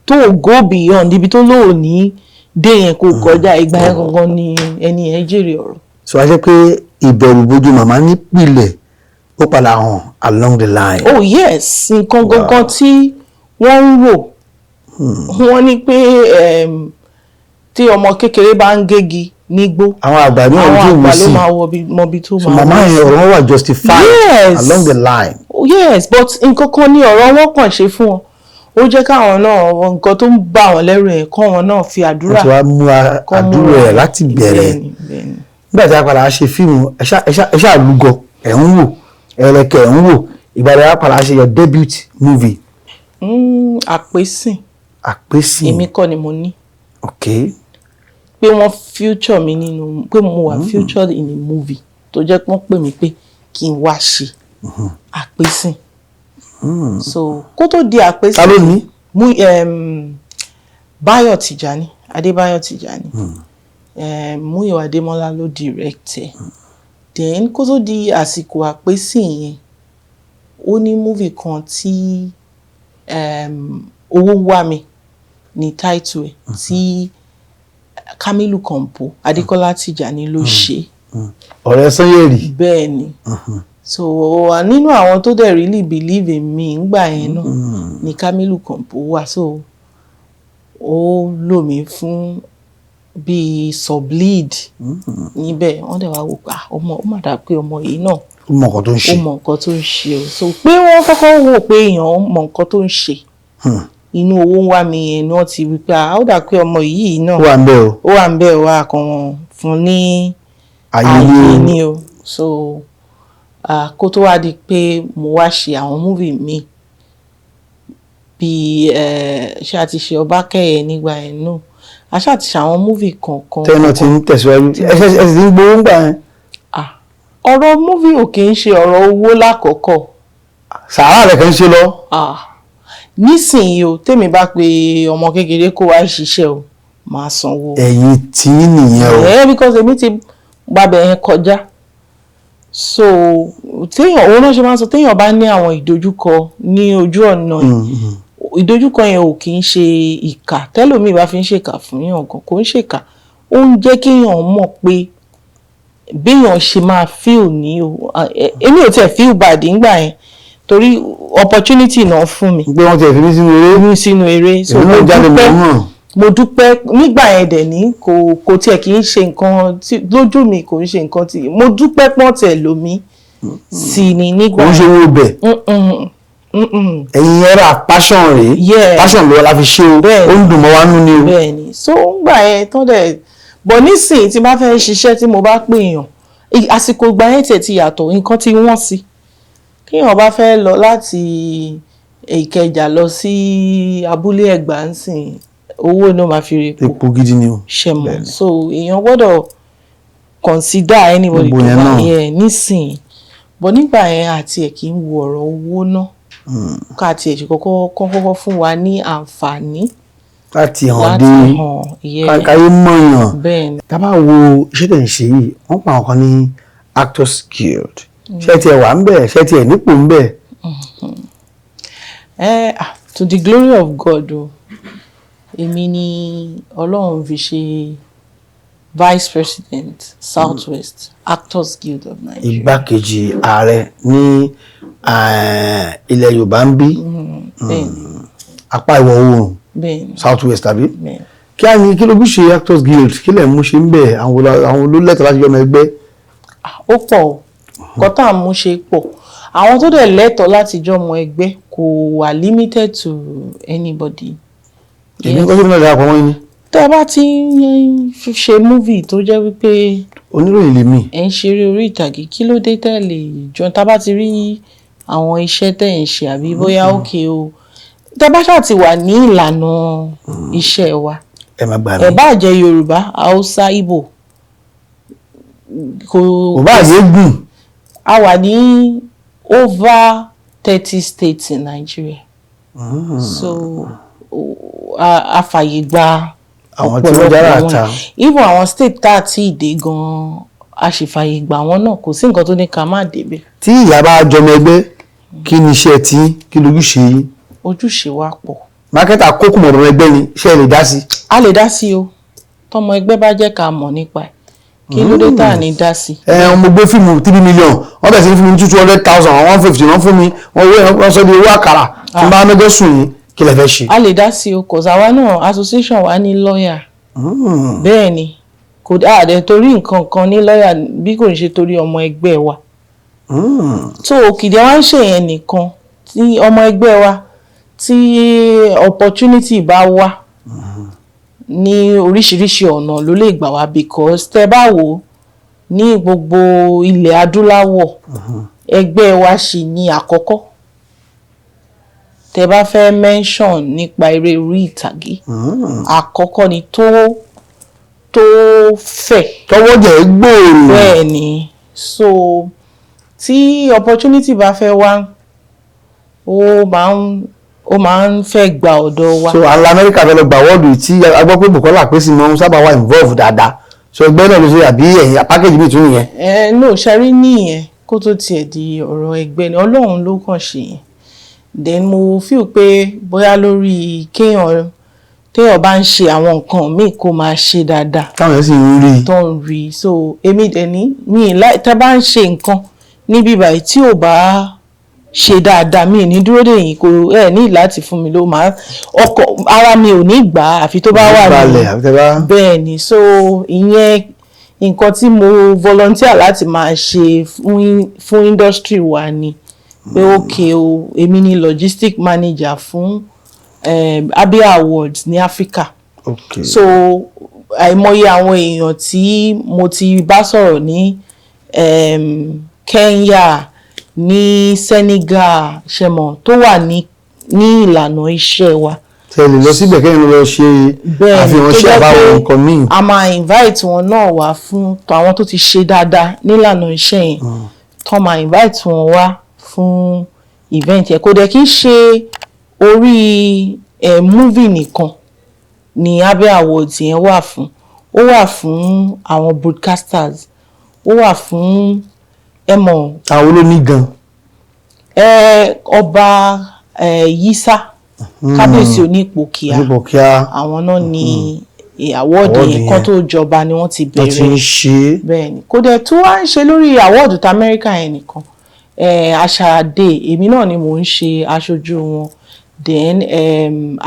Speaker 1: tó go beyond ibi tó lóò ní dé yẹn kó kọjá ìgbà yẹn gangan ni ẹni yẹn jèrè ọ̀rọ̀.
Speaker 2: sọ wá jẹ́ pé ìbẹ̀rù bojú màmá nípìnlẹ̀ ó padà hàn along the line.
Speaker 1: Oh yes nǹkan gangan tí wọ́n ń rò wọ́n ní pé tí ọmọ kékeré bá ń gégi nígbó
Speaker 2: àwọn àgbà ní ojú mi sí
Speaker 1: àwọn àgbà ló máa mọ bí tó máa
Speaker 2: màmá yẹn ọ̀rọ̀ wọn wà justified along the line.
Speaker 1: Oh, yes but nǹkan kan ní ọ̀rọ̀ wọn kàn ṣe fún wọn ó jẹ́ káwọn náà nǹkan tó ń bà wọ́n lẹ́rù ẹ̀ kọ́ wọn náà fi àdúrà
Speaker 2: wọ́n ti wá mú àdúrà ẹ̀ láti bẹ̀rẹ̀ nígbà tí a padà ṣe fíìmù ẹ ṣáà lúgọ ẹ̀ ń wò ẹ̀rẹ̀kẹ̀ ẹ̀ ń wò ìgbàdàn a padà ṣe your debut movie.
Speaker 1: àpèsìn
Speaker 2: èmi
Speaker 1: kọ́ ni mo ní.
Speaker 2: okay.
Speaker 1: pé wọ́n future mi nínú pé mo wà featured in a movie tó jẹ́ pé wọ́n pè mí pé kí n wá ṣe àpèsìn. So kó tó di àpèsìn.
Speaker 2: ta ló ní.
Speaker 1: Báyọ̀ Tìjàní Adébáyọ̀ Tìjàní Múyìwà Adémọ́lá ló direct ẹ̀ then kó tó di àsìkò àpèsìn yẹn ó ní movie kan tí owó wá mi ní title ẹ̀ tí Kamilu Kompo Adekola Tijani ló ṣe.
Speaker 2: ọ̀rẹ́ Sanyeri.
Speaker 1: bẹ́ẹ̀ ni so nínú àwọn tó dẹ̀ really believe in me ngbà yẹn náà ni Kamilu Kompo wà so ó lò mí fún bíi sublead níbẹ̀ wọ́n dẹ̀ wá wò pé ọmọ ó mà dà pé ọmọ yìí náà
Speaker 2: ó mọ nǹkan tó ń ṣe.
Speaker 1: ó mọ nǹkan tó ń ṣe o so pé wọ́n kọ́kọ́ wò pé èèyàn mọ nǹkan tó ń ṣe inú owó ń wá mi yẹn náà ti wí pé ó dà pé ọmọ yìí náà
Speaker 2: ó wà ń bẹ̀ o
Speaker 1: ó wà ń bẹ̀ wá kan fún ní
Speaker 2: ayé
Speaker 1: ni o so kó tó wá di pé mo wá ṣe àwọn múvì mi bíi ṣé a ti ṣe Ọbákẹ́yẹ nígbà yẹn náà a ṣáà ti ṣe àwọn múvì kọ̀ọ̀kan.
Speaker 2: tẹ́lẹ̀ ti ń tẹ̀síwájú ẹ sì ti ń gbowó ń gbà yẹn.
Speaker 1: ọ̀rọ̀ múvì ò kì í ṣe ọ̀rọ̀ owó lákọ̀ọ́kọ́.
Speaker 2: sàárà rẹ̀ kàn ń ṣe lọ.
Speaker 1: nísìnyí o tèmi bá pe ọmọ kékeré kó wá ṣiṣẹ́ o máa sanwó.
Speaker 2: ẹ̀yin tí nìyẹn o.
Speaker 1: because èmi ti gbàbẹ̀ yẹn kọjá so téèyàn òun náà ṣe máa ń sọ téèyàn bá ní àwọn ìdojúkọ ní ojú ọ̀nà ìdojúkọ yẹn ò kì í ṣe ìkà tẹ́lòmíì bá fi ń ṣèkà fún yàn gan kò ń ṣèkà ó ń jẹ́ kéèyàn mọ̀ pé béèyàn ṣe máa feel ní o èmi ò tiẹ̀ feel bad nígbà yẹn torí opportunity náà fún mi.
Speaker 2: pé wọ́n ti ẹ̀ fi mí
Speaker 1: sínú eré so mo dúpẹ́ nígbà yẹn dẹ̀ ní kò tiẹ̀ kì í ṣe nǹkan tí lójú mi kò ń ṣe nǹkan tí mo dúpẹ́ pọ́n tẹ̀ lómi sí ni nígbà
Speaker 2: yẹn. kò ń ṣe owó bẹ̀. ẹ̀yin ẹ̀rọ passion rèé passion lọ́wọ́ la fi ṣe o ó ń dùn mọ́ wa nú ni o.
Speaker 1: bẹ́ẹ̀ni so ngbà yẹn tán dẹ̀ bọ̀ nísìnyí tí bá fẹ́ ṣiṣẹ́ tí mo bá pè yàn àsìkò ìgbà yẹn tiẹ̀ ti yàtọ̀ nǹkan tí wọ́n sí kíyàn bá fẹ́ lọ láti Ìkẹjà lọ sí abúlé Ẹ̀gbá ń sìn owó náà máa fi rèpo
Speaker 2: epo gidi ni o
Speaker 1: ṣẹmọ so èèyàn gbọ́dọ̀ consider anybody tó bá yẹ nísìnyí bọ̀ nígbà yẹn àti ẹ̀ kì í wo ọ̀rọ̀ owó náà ká àti ẹ̀ ṣe kọ́kọ́ fún wa ní àǹfààní
Speaker 2: láti hàn dé káyé mọ̀yàn tá bá wo iṣẹ́ tẹ̀ ń ṣe yìí wọ́n pa àwọn kan ní Actors Guild ṣé tiẹ̀ wà ń bẹ̀ ṣé tiẹ̀ nípò ń bẹ̀.
Speaker 1: To the glory of God o èmi ni Ọlọ́run fi ṣe Vice President Southwest Actors Guild of Nigeria.
Speaker 2: Igbákejì ààrẹ ní ilẹ̀ Yorùbá ń bí apá ìwọ̀ oòrùn Southwest tàbí kí á ní kí ló bí ṣe Actors Guild kí lẹ̀ mú ṣe ń bẹ̀ àwọn olólẹ́tọ̀ láti yọmọ ẹgbẹ́.
Speaker 1: ó pọ̀ kọ́tà mú ṣe pọ̀ àwọn tó dẹ̀ lẹ́tọ̀ọ́ láti jọmọ ẹgbẹ́ kò wà limited to anybody.
Speaker 2: èmi kọ́ sí mi náà dára pọ̀ wọ́n ni.
Speaker 1: tẹ́ ẹ bá ti ń ṣe múvì tó jẹ́ wípé
Speaker 2: oníròyìn lèmi
Speaker 1: ẹ̀ ń ṣeré orí ìtàgé kí ló dé tẹ́ lè jọ tá a bá ti rí àwọn iṣẹ́ tẹ́ ń ṣe àbí bóyá òkè o tẹ́ bá ṣáà ti wà ní ìlànà iṣẹ́ wa
Speaker 2: ẹ má gbà mí.
Speaker 1: ẹ bá jẹ́ Yorùbá Haúsá Ìgbò
Speaker 2: kò bá yé gùn.
Speaker 1: a wà ní over 30 states in Nigeria. so a fàyè gba
Speaker 2: àwọn tí wọ́n jára àta
Speaker 1: even àwọn state tá a ti dé gan a sì fàyè gbà wọ́n náà kò sí nǹkan tó ní ká má débẹ̀.
Speaker 2: tí ìyá bá jọmọ ẹgbẹ́ kí ni iṣẹ́ tí kí lójúṣe yín.
Speaker 1: ojúṣe wa pọ̀.
Speaker 2: mákẹ́tà kókò mọ̀rọ̀ ẹgbẹ́ ni iṣẹ́ lè dá sí.
Speaker 1: a lè dá sí o tọmọ ẹgbẹ́ bá jẹ́ ká mọ̀ nípa ẹ̀ kí ló dé tá à ní dá sí.
Speaker 2: mo gbé fíìmù 3 million wọ́n bẹ̀rẹ̀ sí ní fún mi 200,000 150 wọ́n fún mi wọ́n sọ di owó àkàrà tí bá mẹ́jọ sùn yín kí lẹ fẹ́ ṣe.
Speaker 1: a lè dá sí o kò sáwa náà association wa ní lọ́ọ̀yà bẹ́ẹ̀ ni kò dáadẹ́ torí nǹkan kan ní lọ́ọ̀yà bí kò ń ṣe torí ọmọ ẹgbẹ́ wa. tó òkìdí wa ń ṣe yẹn nìkan tí ọmọ ẹgbẹ́ wa tí opportunity bá wà ní oríṣiríṣi ọ̀nà ló lè gbà wá because tẹ́ bá wò ní gbogbo ilẹ̀ adúláwọ̀ ẹgbẹ́ wa sì ní àkọ́kọ́ tẹ́ bá fẹ́ mention nípa eré orí ìtàgé àkọ́kọ́ ni tó fẹ̀
Speaker 2: tọwọ́ jẹ́ gbòòrò.
Speaker 1: bẹ́ẹ̀ ni so tí opportunity bá fẹ́ wá ó máa ń fẹ́ gba ọ̀dọ̀ wa.
Speaker 2: so àlọ́ amẹ́ríkà fẹ́ lọ gbà wọ́ọ̀dù tí a gbọ́ pé Bukola pèsè mọ́ sábà wà involve dáadáa so ẹgbẹ́ náà ló ṣe àbí ẹ̀yìn package mi tún nìyẹn.
Speaker 1: no ṣẹ́rí nìyẹn kó tó tiẹ̀ di ọ̀rọ̀ ẹgbẹ́ ni ọlọ́run ló kàn ṣe yẹn then mo feel pé bóyá lórí téèyàn bá ń ṣe àwọn nǹkan míì kó máa ṣe dáadáa.
Speaker 2: táwọn yẹn sì ń rí.
Speaker 1: tó ń rí so èmi dẹ̀ ní mi tẹ́ bá ń ṣe nǹkan níbí báyìí tí ò bá ṣe dáadáa mi ní dúró dè yín kò ní láti fún mi ló máa ọkọ ara mi ò ní gbà àfi tó bá wà ní bẹ́ẹ̀ ni so ìyẹn nǹkan tí mo volunteer láti máa ṣe fún industry wa ni pé okay o èmi ni logistic manager fún Abia Awards ní Africa so àìmọye àwọn èèyàn tí mo ti bá sọ̀rọ̀ ní Kenya ní Senegal ṣẹmọ tó wà ní ìlànà iṣẹ́ wa.
Speaker 2: tẹ̀lé lọ síbẹ̀ kẹ́yìn lọ ṣe àfihàn ṣe àbáwọn nǹkan míì.
Speaker 1: a máa invite wọn náà wá fún àwọn tó ti ṣe dáadáa nílànà iṣẹ́ yẹn tó máa invite wọn wá fún event yẹn kò dẹ̀ kí n ṣe orí movie nìkan ni Abia Awards yẹn wà fún ó wà fún àwọn broadcasters ó wà fún ẹmọ.
Speaker 2: àwọn olóní gan.
Speaker 1: ọba Yísà kábíyèsí onípòkíà àwọn náà ní àwọ́ọ̀dù yẹn kan tó jọba ni wọ́n ti bẹ̀rẹ̀ bẹ́ẹ̀ ni kò dẹ̀ tó wá ń ṣe lórí àwọ́ọ̀dù tí Amẹ́ríkà yẹn nìkan Aṣàdé èmi náà ni mò ń ṣe aṣojú wọn then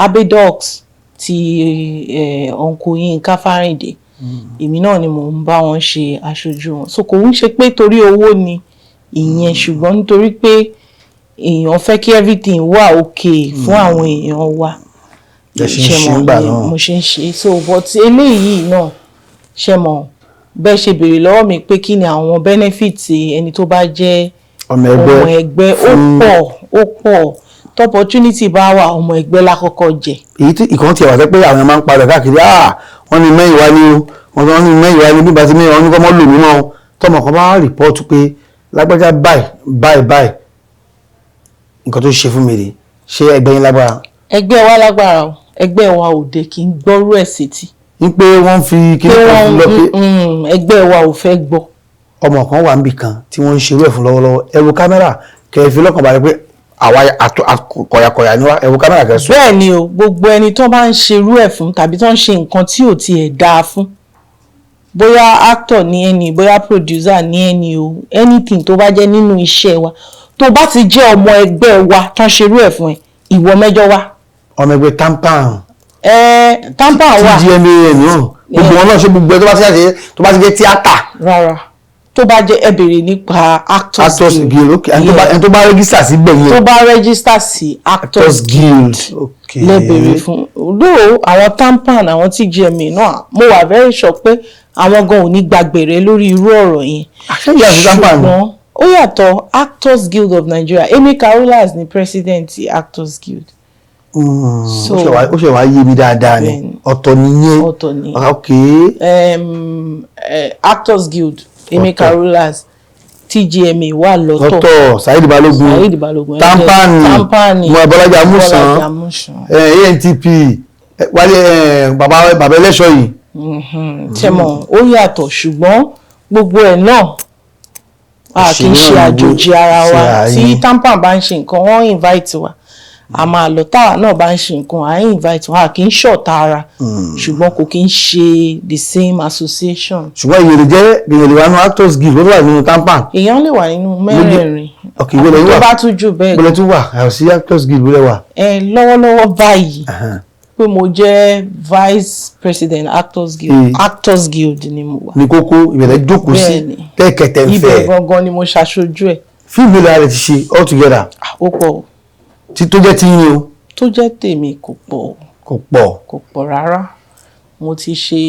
Speaker 1: Abedox ti Uncle Yínká Fáríndé èmi náà ni mò ń bá wọn ṣe aṣojú wọn so kò ń ṣe pé torí owó ni ìyẹn ṣùgbọ́n nítorí pé èèyàn fẹ́ kí everything wà okay fún àwọn èèyàn wa mo ṣe ń ṣe so but eléyìí náà ṣe mọ̀ bẹ́ẹ̀ ṣe béèrè lọ́wọ́ mi pé kí ni àwọn benefits ẹni tó bá jẹ́ ọmọ ẹgbẹ́ ó pọ̀ tó opportunity bá wà ọmọ ẹgbẹ́ lákọ́kọ́ jẹ.
Speaker 2: èyí tí ìkan tiẹ̀ wà pé àwọn èèyàn máa ń parọ́ káàkiri wọ́n ní mẹ́yìn wá ní o wọ́n ní mẹ́yìn wá ní bí bá ti mẹ́yìn wá ní kọ́ mọ́ lò mímọ́ tọmọ kan bá rìpọ́ọ̀tù pé lágbájá báyìí nǹkan tó ṣe fún mi rè ṣé ẹgbẹ́ yín lágbára.
Speaker 1: ẹgbẹ́ wa lágbára o ẹgbẹ́ wa ò dé kí n gbọ́rú ẹ̀ sétí.
Speaker 2: ní pé wọ́n fi kíní kan lọ pé.
Speaker 1: ẹgbẹ́ wa ò fẹ́ gbọ́.
Speaker 2: ọmọ kan wà níbì kan tí wọ́n ń ṣerú ẹ̀ fún lọ́wọ́lọ́wọ́ ẹ wo kámẹ́rà kẹ́ ẹ fi lọ́kàn balẹ̀ pé àwa kọ̀yàkọ̀yà ni wá ẹ wo kámẹ́rà kẹ́ ẹ sọ.
Speaker 1: bẹ́ẹ̀ ni o gbogbo ẹni tó bá ń ṣerú ẹ̀ fún tàbí tó ń ṣe nǹkan tí ò tiẹ̀ dáa fún bóyá actor ní ẹni bóyá producer ní ẹni o anything tó bá jẹ́ nínú iṣẹ́ wa tó bá ti jẹ́ ọmọ ẹgbẹ́ wa tán ṣerú ẹ̀ fún ẹ ìwọ mẹ́jọ wá.
Speaker 2: ọmọ ẹgbẹ́ tampan.
Speaker 1: tampan wà.
Speaker 2: TGMA náà gbogbo wọn náà ṣe gbogbo ẹ tó bá ti jẹ́ tíátà.
Speaker 1: rárá tó bá jẹ́ ẹ béèrè nípa Actors Guild
Speaker 2: ẹni tó bá rẹ́gísítà sí gbẹ̀yìn.
Speaker 1: tó bá rẹ́gísítà sí Actors Guild lẹ́bẹ̀rẹ̀ fún lóò àwọn tampan àwọn TGMA náà mo wà very sure pé àwọn gan ò ní gbàgbèrè lórí irú ọ̀rọ̀ yẹn.
Speaker 2: àṣẹyà sí tampan ni.
Speaker 1: ó yàtọ̀ Actors Guild of Nigeria Emeka Rollas ni president Actors Guild.
Speaker 2: ó ṣe wá yé mi dáadáa ni ọ̀tọ̀ nìyẹn.
Speaker 1: ọ̀tọ̀ ni
Speaker 2: okay.
Speaker 1: Actors Guild Emeka Rollas TGMA wà lọ́tọ̀.
Speaker 2: lọ́tọ̀ Saheed Balogun Tampani Bọ́lájí Amúsàn ANTP wálé bàbá ẹlẹ́ṣọ́ yìí.
Speaker 1: tẹmọ ó yàtọ̀ ṣùgbọ́n gbogbo ẹ̀ náà a kì í ṣe àjòjì ara wa tí Tampan bá ń ṣe nǹkan wọ́n invite wa a máa lọ táwa náà bá ń ṣe nǹkan à ń invite wa a kì í ṣọ̀tá ara ṣùgbọ́n kò kì í ṣe the same association. ṣùgbọ́n
Speaker 2: èèyàn lè wà nínú Actors Guild ló wà nínú Tampan.
Speaker 1: èèyàn lè wà nínú mẹ́rẹ̀ẹ̀rin
Speaker 2: tó
Speaker 1: bá tún jù bẹ́ẹ̀.
Speaker 2: bọ́lẹ̀ tún wà àwòsí Actors Guild ló wà.
Speaker 1: lọ́wọ́lọ́wọ́ báyìí pé mo jẹ́ vice president Actors Guild ni mo wà.
Speaker 2: ní kókó ìbẹ̀rẹ̀ jókòó sí tẹ́kẹ̀tẹ̀ ń fẹ́.
Speaker 1: ibẹ̀ gangan ni mo ṣaṣojú ẹ̀.
Speaker 2: fíìmù ìlú rẹ̀ ti ṣe all together.
Speaker 1: ó pọ̀.
Speaker 2: tí tó jẹ́ tí yín o.
Speaker 1: tó jẹ́ tèmi kò pọ̀. kò pọ̀ rárá. mo ti ṣe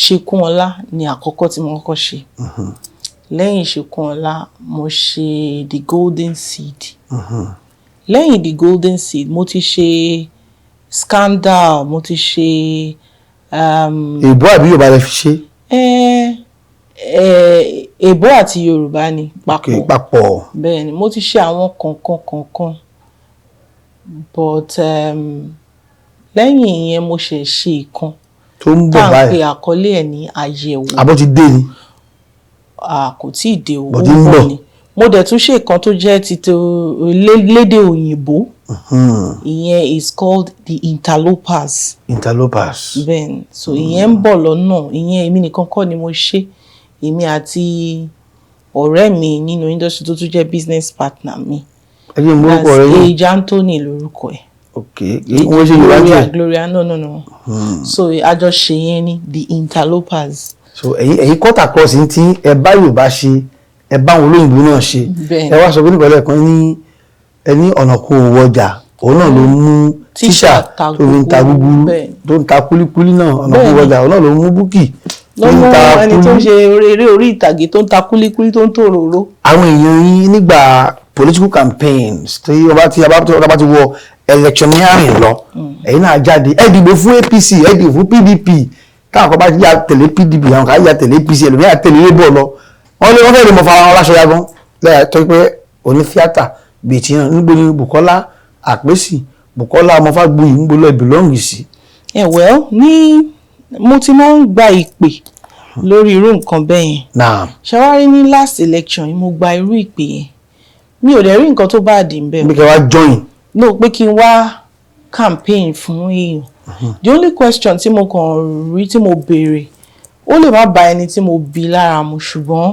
Speaker 1: Ṣekúnọlá ní àkọ́kọ́ tí mo kọ́kọ́ ṣe. lẹ́yìn Ṣekúnọlá mo ṣe The Golden Seed. lẹ́yìn The Golden Seed mo ti ṣe Scandal, mo ti ṣe.
Speaker 2: èbó àbí Yorùbá lè fi ṣe.
Speaker 1: èbó àti Yorùbá ni
Speaker 2: papọ̀.
Speaker 1: bẹ́ẹ̀ ni mo ti ṣe àwọn kọ̀ọ̀kan but lẹ́yìn ìyẹn mo ṣe ìkan
Speaker 2: tó ń bọ̀ báyìí
Speaker 1: tá à ń pe àkọlé ẹ̀ ní àyẹ̀wò.
Speaker 2: àbó ti dé ni.
Speaker 1: kò tí ì dé o ó ń bọ̀ ni mo dẹ̀ tún ṣe ìkan tó jẹ́ lédè òyìnbó. ìyẹn is called the Interlopers. bẹ́ẹ̀ so ìyẹn ń bọ̀ lọ́nà ìyẹn èmi nìkan kọ́ ni mo ṣe èmi àti ọ̀rẹ́ mi nínú industry tó tún jẹ́ business partner mi.
Speaker 2: ẹyẹ mú orúkọ rẹ yìí.
Speaker 1: Age Anthony lórúkọ ẹ̀.
Speaker 2: ok wọ́n ṣe Yorùbá
Speaker 1: Gloria no. so àjọṣe yẹn ni the Interlopers.
Speaker 2: so ẹ̀yin cut across ní tí ẹ bá Yorùbá ṣe ẹ bá àwọn olóyìnbó náà ṣe ẹ wá sọ pé nípa ẹlẹ́kan ní ẹni ọ̀nà kò wọjà òun náà ló mú tíṣà tó fi ń ta gúgúrú tó ń ta kúlíkúlí náà ọ̀nà kò wọjà òun náà ló mú búkì
Speaker 1: tó ń ta kúlí. ẹni tó ń ṣe eré orí ìtàgé tó ń ta kúlíkúlí tó ń tòróró.
Speaker 2: àwọn èèyàn yín nígbà political campaigns tí ọba ti wọ electioneering lọ ẹ̀yin náà jáde ẹ dìbò fún APC ẹ dìbò fún PDP táwọn kan bá yà tẹ̀lé PDP àwọn kan yà tẹ̀lé APC ẹlòmíràn tẹ̀lé Labour lọ wọ́n fẹ́ẹ́ lè mọ̀ fara wọn láṣọ yagan lẹ́yìn tó pé oní tíátà bíi ti hàn níbo ni Bukola Àpèsì Bukola ọmọ Fagbuyi níbo lọ ìbílọ́ǹgì sí.
Speaker 1: ní mo ti máa ń gba ìpè lórí irú nǹkan bẹ́ẹ̀ yẹn. ṣàwárí ní last election mo gba irú ìpè yẹn mi ò dẹ̀ rí nǹkan tó bá dì ń bẹ̀.
Speaker 2: bí kẹ́ wá join.
Speaker 1: no pé kí n wá campaign fún èèyàn. the only question tí mo kàn rí tí mo béèrè ó lè má bá ẹni tí mo bí lára mu ṣùgbọ́n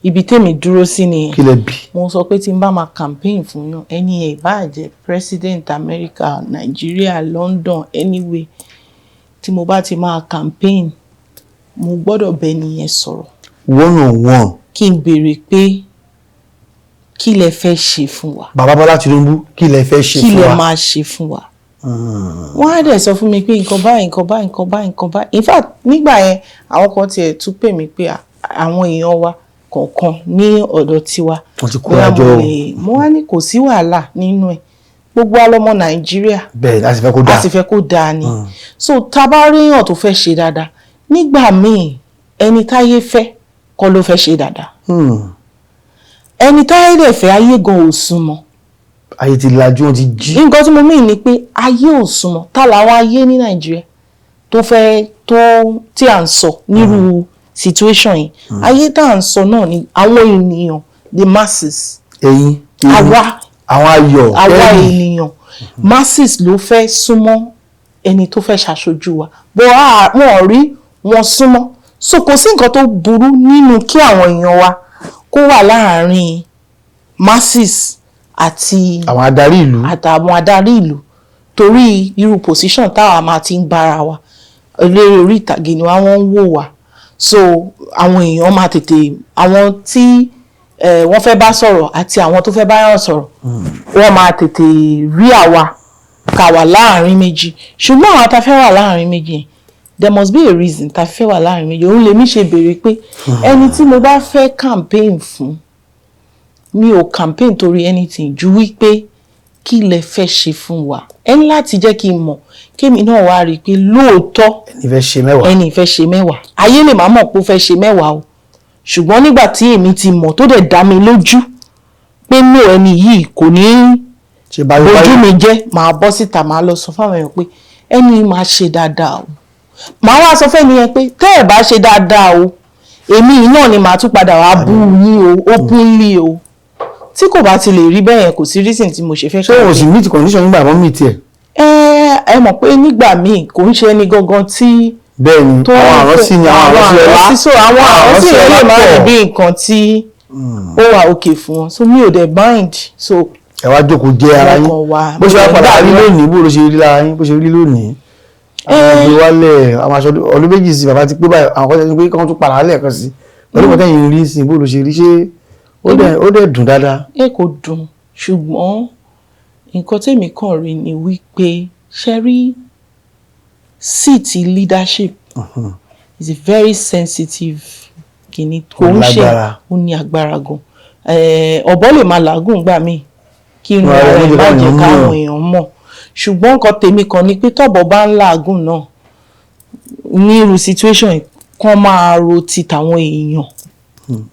Speaker 1: ibi tèmi dúró sí nìyẹn.
Speaker 2: kí lẹ bí.
Speaker 1: mo sọ pé tí n bá máa campaign fún yàn ẹni ẹ̀ bá jẹ́ president America Nigeria London anyway tí mo bá ti máa campaign mo gbọ́dọ̀ bẹ nìyẹn sọ̀rọ̀.
Speaker 2: one on one.
Speaker 1: kí n béèrè pé kí lẹ fẹ́ ṣe fún wa.
Speaker 2: bàbá Bọ́lá Tinubu kí lẹ fẹ́ ṣe fún wa.
Speaker 1: kí lẹ máa ṣe fún wa. wọ́n á dẹ̀ sọ fún mi pé nǹkan báyìí in fact nígbà yẹn àwọn kan tiẹ̀ tún pè mí pé àwọn èèyàn wa kọ̀ọ̀kan ní ọ̀dọ̀ tiwa.
Speaker 2: wọ́n ti kó àjọ.
Speaker 1: mo wá ní kò sí wàhálà nínú ẹ̀ gbogbo alọ́mọ Nàìjíríà.
Speaker 2: bẹ́ẹ̀ láti fẹ́ kó dáa.
Speaker 1: láti fẹ́ kó dáa ni. so tá a bá rí èèyàn tó fẹ́ ṣe dáadáa nígbà míì ẹni táyé fẹ́ kọ́ ló fẹ́ ṣe dáadáa. ẹni táyé dẹ̀ fẹ́ ayé gan ò súnmọ́.
Speaker 2: ayé ti lajú wọn ti jí.
Speaker 1: nǹkan tí mo mí ni pé ayé ò súnmọ́ tá làwọn ayé ní Nàìjíríà tó fẹ́ tí à ń sọ nírú situation yìí ayé tá à ń sọ náà ni àwọn ènìyàn the masses.
Speaker 2: ẹ̀yin
Speaker 1: àwa ènìyàn masses ló fẹ́ súnmọ́ ẹni tó fẹ́ ṣàṣojú wa bó wọn rí wọn súnmọ́ so kò sí nǹkan tó burú nínú kí àwọn èèyàn wa kó wà láàárín masses àti
Speaker 2: àwọn adarí ìlú
Speaker 1: àtàwọn adarí ìlú torí irú position táwa máa ti ń bára wa eléré orí ìtàgé ni wọ́n ń wò wá so àwọn èèyàn máa tètè àwọn tí wọ́n fẹ́ bá sọ̀rọ̀ àti àwọn tó fẹ́ bá yàn sọ̀rọ̀ wọ́n máa tètè rí àwa ká wà láàárín méjì ṣùgbọ́n àwọn tá fẹ́ wà láàárín méjì yẹn there must be a reason tá fẹ́ wà láàárín méjì òun lèmi ṣe béèrè pé ẹni tí mo bá fẹ́ campaign fún mi ò campaign torí anything ju wípé kí lẹ fẹ́ ṣe fún wa ẹni láti jẹ́ kí n mọ̀ kémi náà wá rí i pé lóòótọ́
Speaker 2: ẹni fẹ́ ṣe mẹ́wàá
Speaker 1: ayé lè má mọ̀ pé ó fẹ́ ṣe mẹ́wàá o ṣùgbọ́n nígbà tí èmi ti mọ̀ tó dẹ̀ dá mi lójú pé no ẹni yìí kò ní ojú mi jẹ́, màá bọ́ síta màá lọ sọ fáwọn èèyàn pé ẹni máa ṣe dáadáa o. Màá wá sọ fẹ́ni yẹn pé tẹ́ ẹ̀ bá ṣe dáadáa o èmi náà ni màá tún padà wá bú yín o openly o. Tí kò bá ti lè rí bẹ́ẹ̀ yẹn kò sí reason tí mo ṣe fẹ́
Speaker 2: ṣé o sì meet condition nígbà wọn meet ẹ̀.
Speaker 1: ẹ mọ̀ pé nígbà míì kò ń ṣe ẹni gangan tí
Speaker 2: bẹ́ẹ̀ni àwọn àrọ́sí ni àwọn àrọ́sí ọlá
Speaker 1: àwọn àrọ́sí yẹn lè máa rí bí nǹkan tí ó wà òkè fún wọn so mi ò dẹ̀ mind so.
Speaker 2: ẹ wá jókòó jẹ ara yín bó ṣe wá padà rí lónìí bó ló ṣe rí lára yín bó ṣe rí lónìí. àwọn ìgbé wálẹ̀ àwọn aṣọ ọdún méjì sí bàbá ti pé báyìí àwọn kọ́jà ní pé kí wọ́n tún padà lẹ́ẹ̀kan sí pẹ̀lú ìpàtẹ́ yìí rí sí bó ló ṣe rí ṣé ó dẹ̀ dùn dáadáa.
Speaker 1: Kò dùn ṣùgbọ́n nǹkan tèmi kàn rí ni wípé ṣe rí seat leadership is a very sensitive kìíní kò ń ṣe ó ní agbára gan. Ọ̀bọ lè máa làágùn gbà míì kí inú ara ẹ̀ má jẹ́ káwọn èèyàn mọ̀ ṣùgbọ́n nǹkan tèmi kan ni pé tọ́bọ̀ bá ń làágùn náà ní irú situation kan máa ro ti tàwọn èèyàn.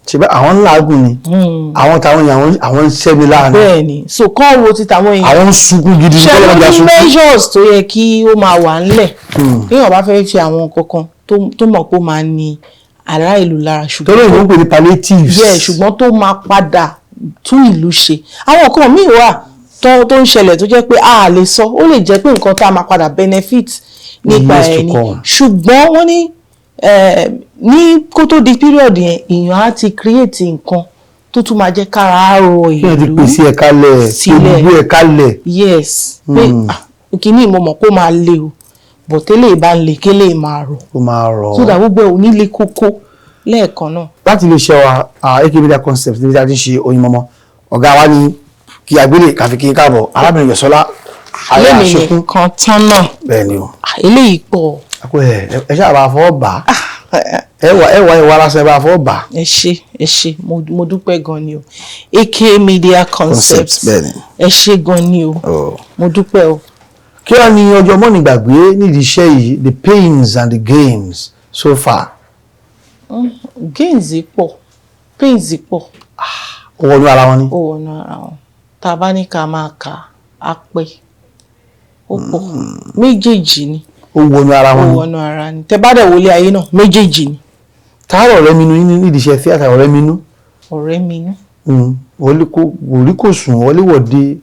Speaker 2: ṣe bẹ́ẹ̀ àwọn làágùn ni àwọn táwọn èèyàn àwọn ń ṣẹ́bi láàánú.
Speaker 1: bẹ́ẹ̀ ni so kán ro ti tàwọn èèyàn.
Speaker 2: àwọn ń sunkún gidi ní kọ́lọ́ ọjà sunkún.
Speaker 1: measures tó yẹ kí ó máa wà ńlẹ̀ kéèyàn bá fẹ́ fi àwọn kankan tó mọ̀ pé ó máa ní ará ìlú lára ṣùgbọ́n.
Speaker 2: tó lóyún ló ń pè ní palliatives.
Speaker 1: ṣùgbọ́n tó máa padà tún ìlú ṣe. àwọn kan míì wà tó ń ṣẹlẹ̀ tó jẹ́ pé a lè sọ ó lè jẹ́ pé nǹkan tá a máa padà benefit nípa ẹni ṣùgbọ́n wọ́n ní kó tó di period yẹn èèyàn á ti create nǹkan tó tún máa jẹ́ kára rọ ìlú.
Speaker 2: kí wọ́n ti pèsè ẹ̀ka lẹ̀ gbogbo ẹ̀ka lẹ̀.
Speaker 1: yes pé kìíní mo mọ̀ kó máa le o bọ̀ tẹ́lẹ̀ bá ń le kélé máa rọ̀.
Speaker 2: ó máa rọ̀.
Speaker 1: so that gbogbo ẹ̀ ò ní le kókó lẹ́ẹ̀kan náà.
Speaker 2: láti lè ṣe wa AK Media Concept níbi tí a ti ṣe Oyinmomo ọ̀gá wa ní kí agbélé káfí kí n káàbọ̀ arábìnrin Yọ̀sọ́lá ayé àṣekún
Speaker 1: kan tán náà.
Speaker 2: bẹ́ẹ̀ ni o.
Speaker 1: eléyìí pọ̀.
Speaker 2: ẹ ṣáà bá fọwọ́ bà á ẹwà aláṣẹ bá fọwọ́ bà á.
Speaker 1: ẹ ṣé mo dúpẹ́ gan ni o AK Media Concept ẹ ṣé gan ni o mo dúpẹ́ o.
Speaker 2: kí wàá ní ọjọ́ mọ́ni gbàgbé nídìí iṣẹ́ yìí the pains and the gains so far.
Speaker 1: gains pọ̀ pains pọ̀.
Speaker 2: ó wọnú ara wọn ni.
Speaker 1: ó wọnú ara wọn tá a bá ní ká máa kà á pẹ́ ó pọ̀ méjèèjì ni.
Speaker 2: ó wọnú ara wọn ni.
Speaker 1: ó wọnú ara ni tẹ bá dẹ̀ wọlé ayé náà méjèèjì ni.
Speaker 2: táàrọ̀ ọ̀rẹ́ mi nú nídìí iṣẹ́ tíátà ọ̀rẹ́ mi nú.
Speaker 1: ọ̀rẹ́ mi nú.
Speaker 2: wọlé kò sùn wọlé wọ̀de.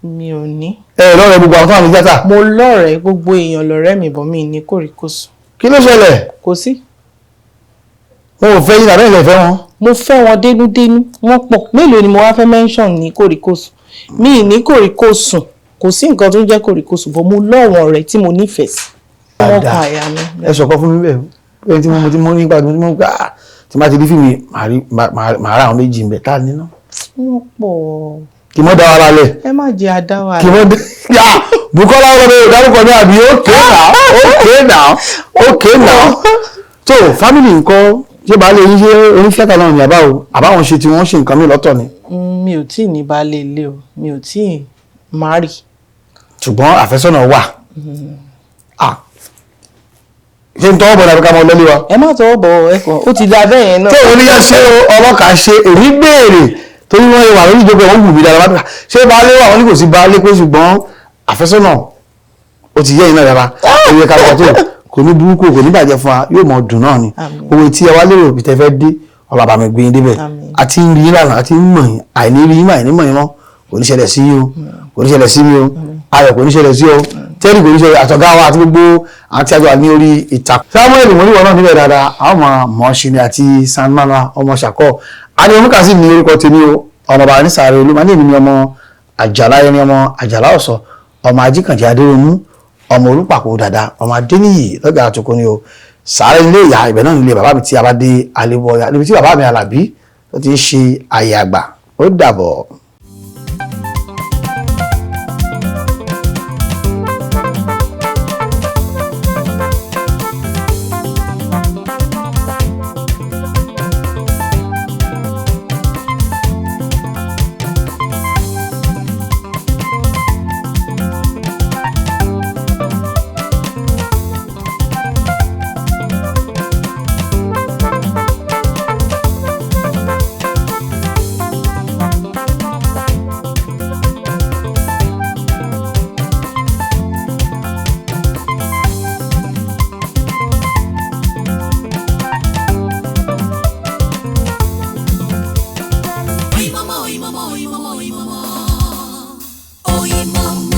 Speaker 1: mi ò ní.
Speaker 2: lọ́rẹ̀ẹ́ gbogbo àwọn tó wà ní tíátà.
Speaker 1: mo lọ́rẹ̀ẹ́ gbogbo èèyàn lọ́rẹ́ mi bọ́ mi ní kòríkòsùn.
Speaker 2: kí ló ṣẹlẹ̀.
Speaker 1: kò sí.
Speaker 2: wọn ò fẹ́ yín tàbí ẹ̀fẹ́ wọn.
Speaker 1: mo fẹ́ wọn dénúdénú wọ́n pọ̀ mélòó ni mo wá fẹ́ mention ní kòríkòsùn mi ní kòríkòsùn kò sí nǹkan tó ń jẹ́ kòríkòsùn bọ́ mo lọ́wọ́n ọ̀rẹ́ tí mo nífẹ̀ẹ́ sí. wọ́n kọ àyà mi.
Speaker 2: ẹ sọ̀kọ́ fún mi bẹ́ẹ̀ pé tí mo ní nípa tí mo gbà tí má ti rí fíìmù màá ra àwọn méjì ń bẹ̀ tá a níná.
Speaker 1: wọ́n pọ̀.
Speaker 2: kí mo dá wa lálẹ́.
Speaker 1: ẹ má jẹ́ àdáwà rẹ̀.
Speaker 2: kí mo dá Bukola ọlọ́dẹ ìdárúkọ ní àbí okay now tó family nǹkan ṣé baálé yín ṣe onífẹ́ta náà ní àbáwọn ṣe tí wọ́n ṣe nǹkan mi lọ́tọ̀ ni.
Speaker 1: mi ò tí ì ní baálé ilé o mi ò tí ì marry.
Speaker 2: ṣùgbọ́n àfẹ́sọ́nà wà. ṣé n tọwọ́ bọ̀ dàbí ká mọ lọ́lé wa.
Speaker 1: ẹ má tọwọ́ bọ̀ ẹ̀kọ́ ó ti da bẹ́ẹ̀ yẹn náà.
Speaker 2: tó o ní yá ṣe ọlọ́kà ṣe èmi béèrè torí wọ́n yẹ wà lórí ìjókòó wọn wù mí dára wá ṣé baálé wà wọ́n ní kò sí baálé pé ṣùgbọ́n àfẹ́sọ́nà ó ti yẹ iná dára òye ká tó kò ní burúkú kò ní bàjẹ́ fún wa yóò mọ dùn náà ni owó tí ẹ wá lérò bí tẹ fẹ́ dé ọlọ́ba mi gbé yín débẹ̀ àti ń rí lánàá àti ń mọ̀ yín àìní rí yín àìní mọ̀ yín mọ́ kò ní ṣẹlẹ̀ sí yín o kò ní ṣẹlẹ̀ sí mi o ayọ̀ kò ní ṣẹlẹ̀ sí o tẹ́rì kò ní ṣẹlẹ̀ àtọ̀gá wa àti gbogbo àti àjọ ní orí ìtàkùn. Samuel mọ̀níwọ̀ náà níbẹ̀ dáadáa àwọn ọmọ mọ̀ọ́ṣin àti sanmana ọmọ ṣàkọ́ àní oníkàsí ní orúkọ tèmi o ọmọ bàbá ní sàárè olúmọ ní èmi ni ọmọ àjàlá ẹni ọmọ àjàlá ọ̀sọ́ ọmọ ajíkànjẹ́ adéròmú ọmọ olùpàkó dada ọmọ adéníyì lọ́gàá àtòkò ni o sàárè ilé ìyá ibẹ̀ náà nílé bàbá mi tí a bá dé alébọ̀ọ́yà níbi tí bàbá mi Àlàbí tó ti ń ṣe àyè àgbà ó dàbọ̀.
Speaker 4: Oyinmomo, Oyinmomo.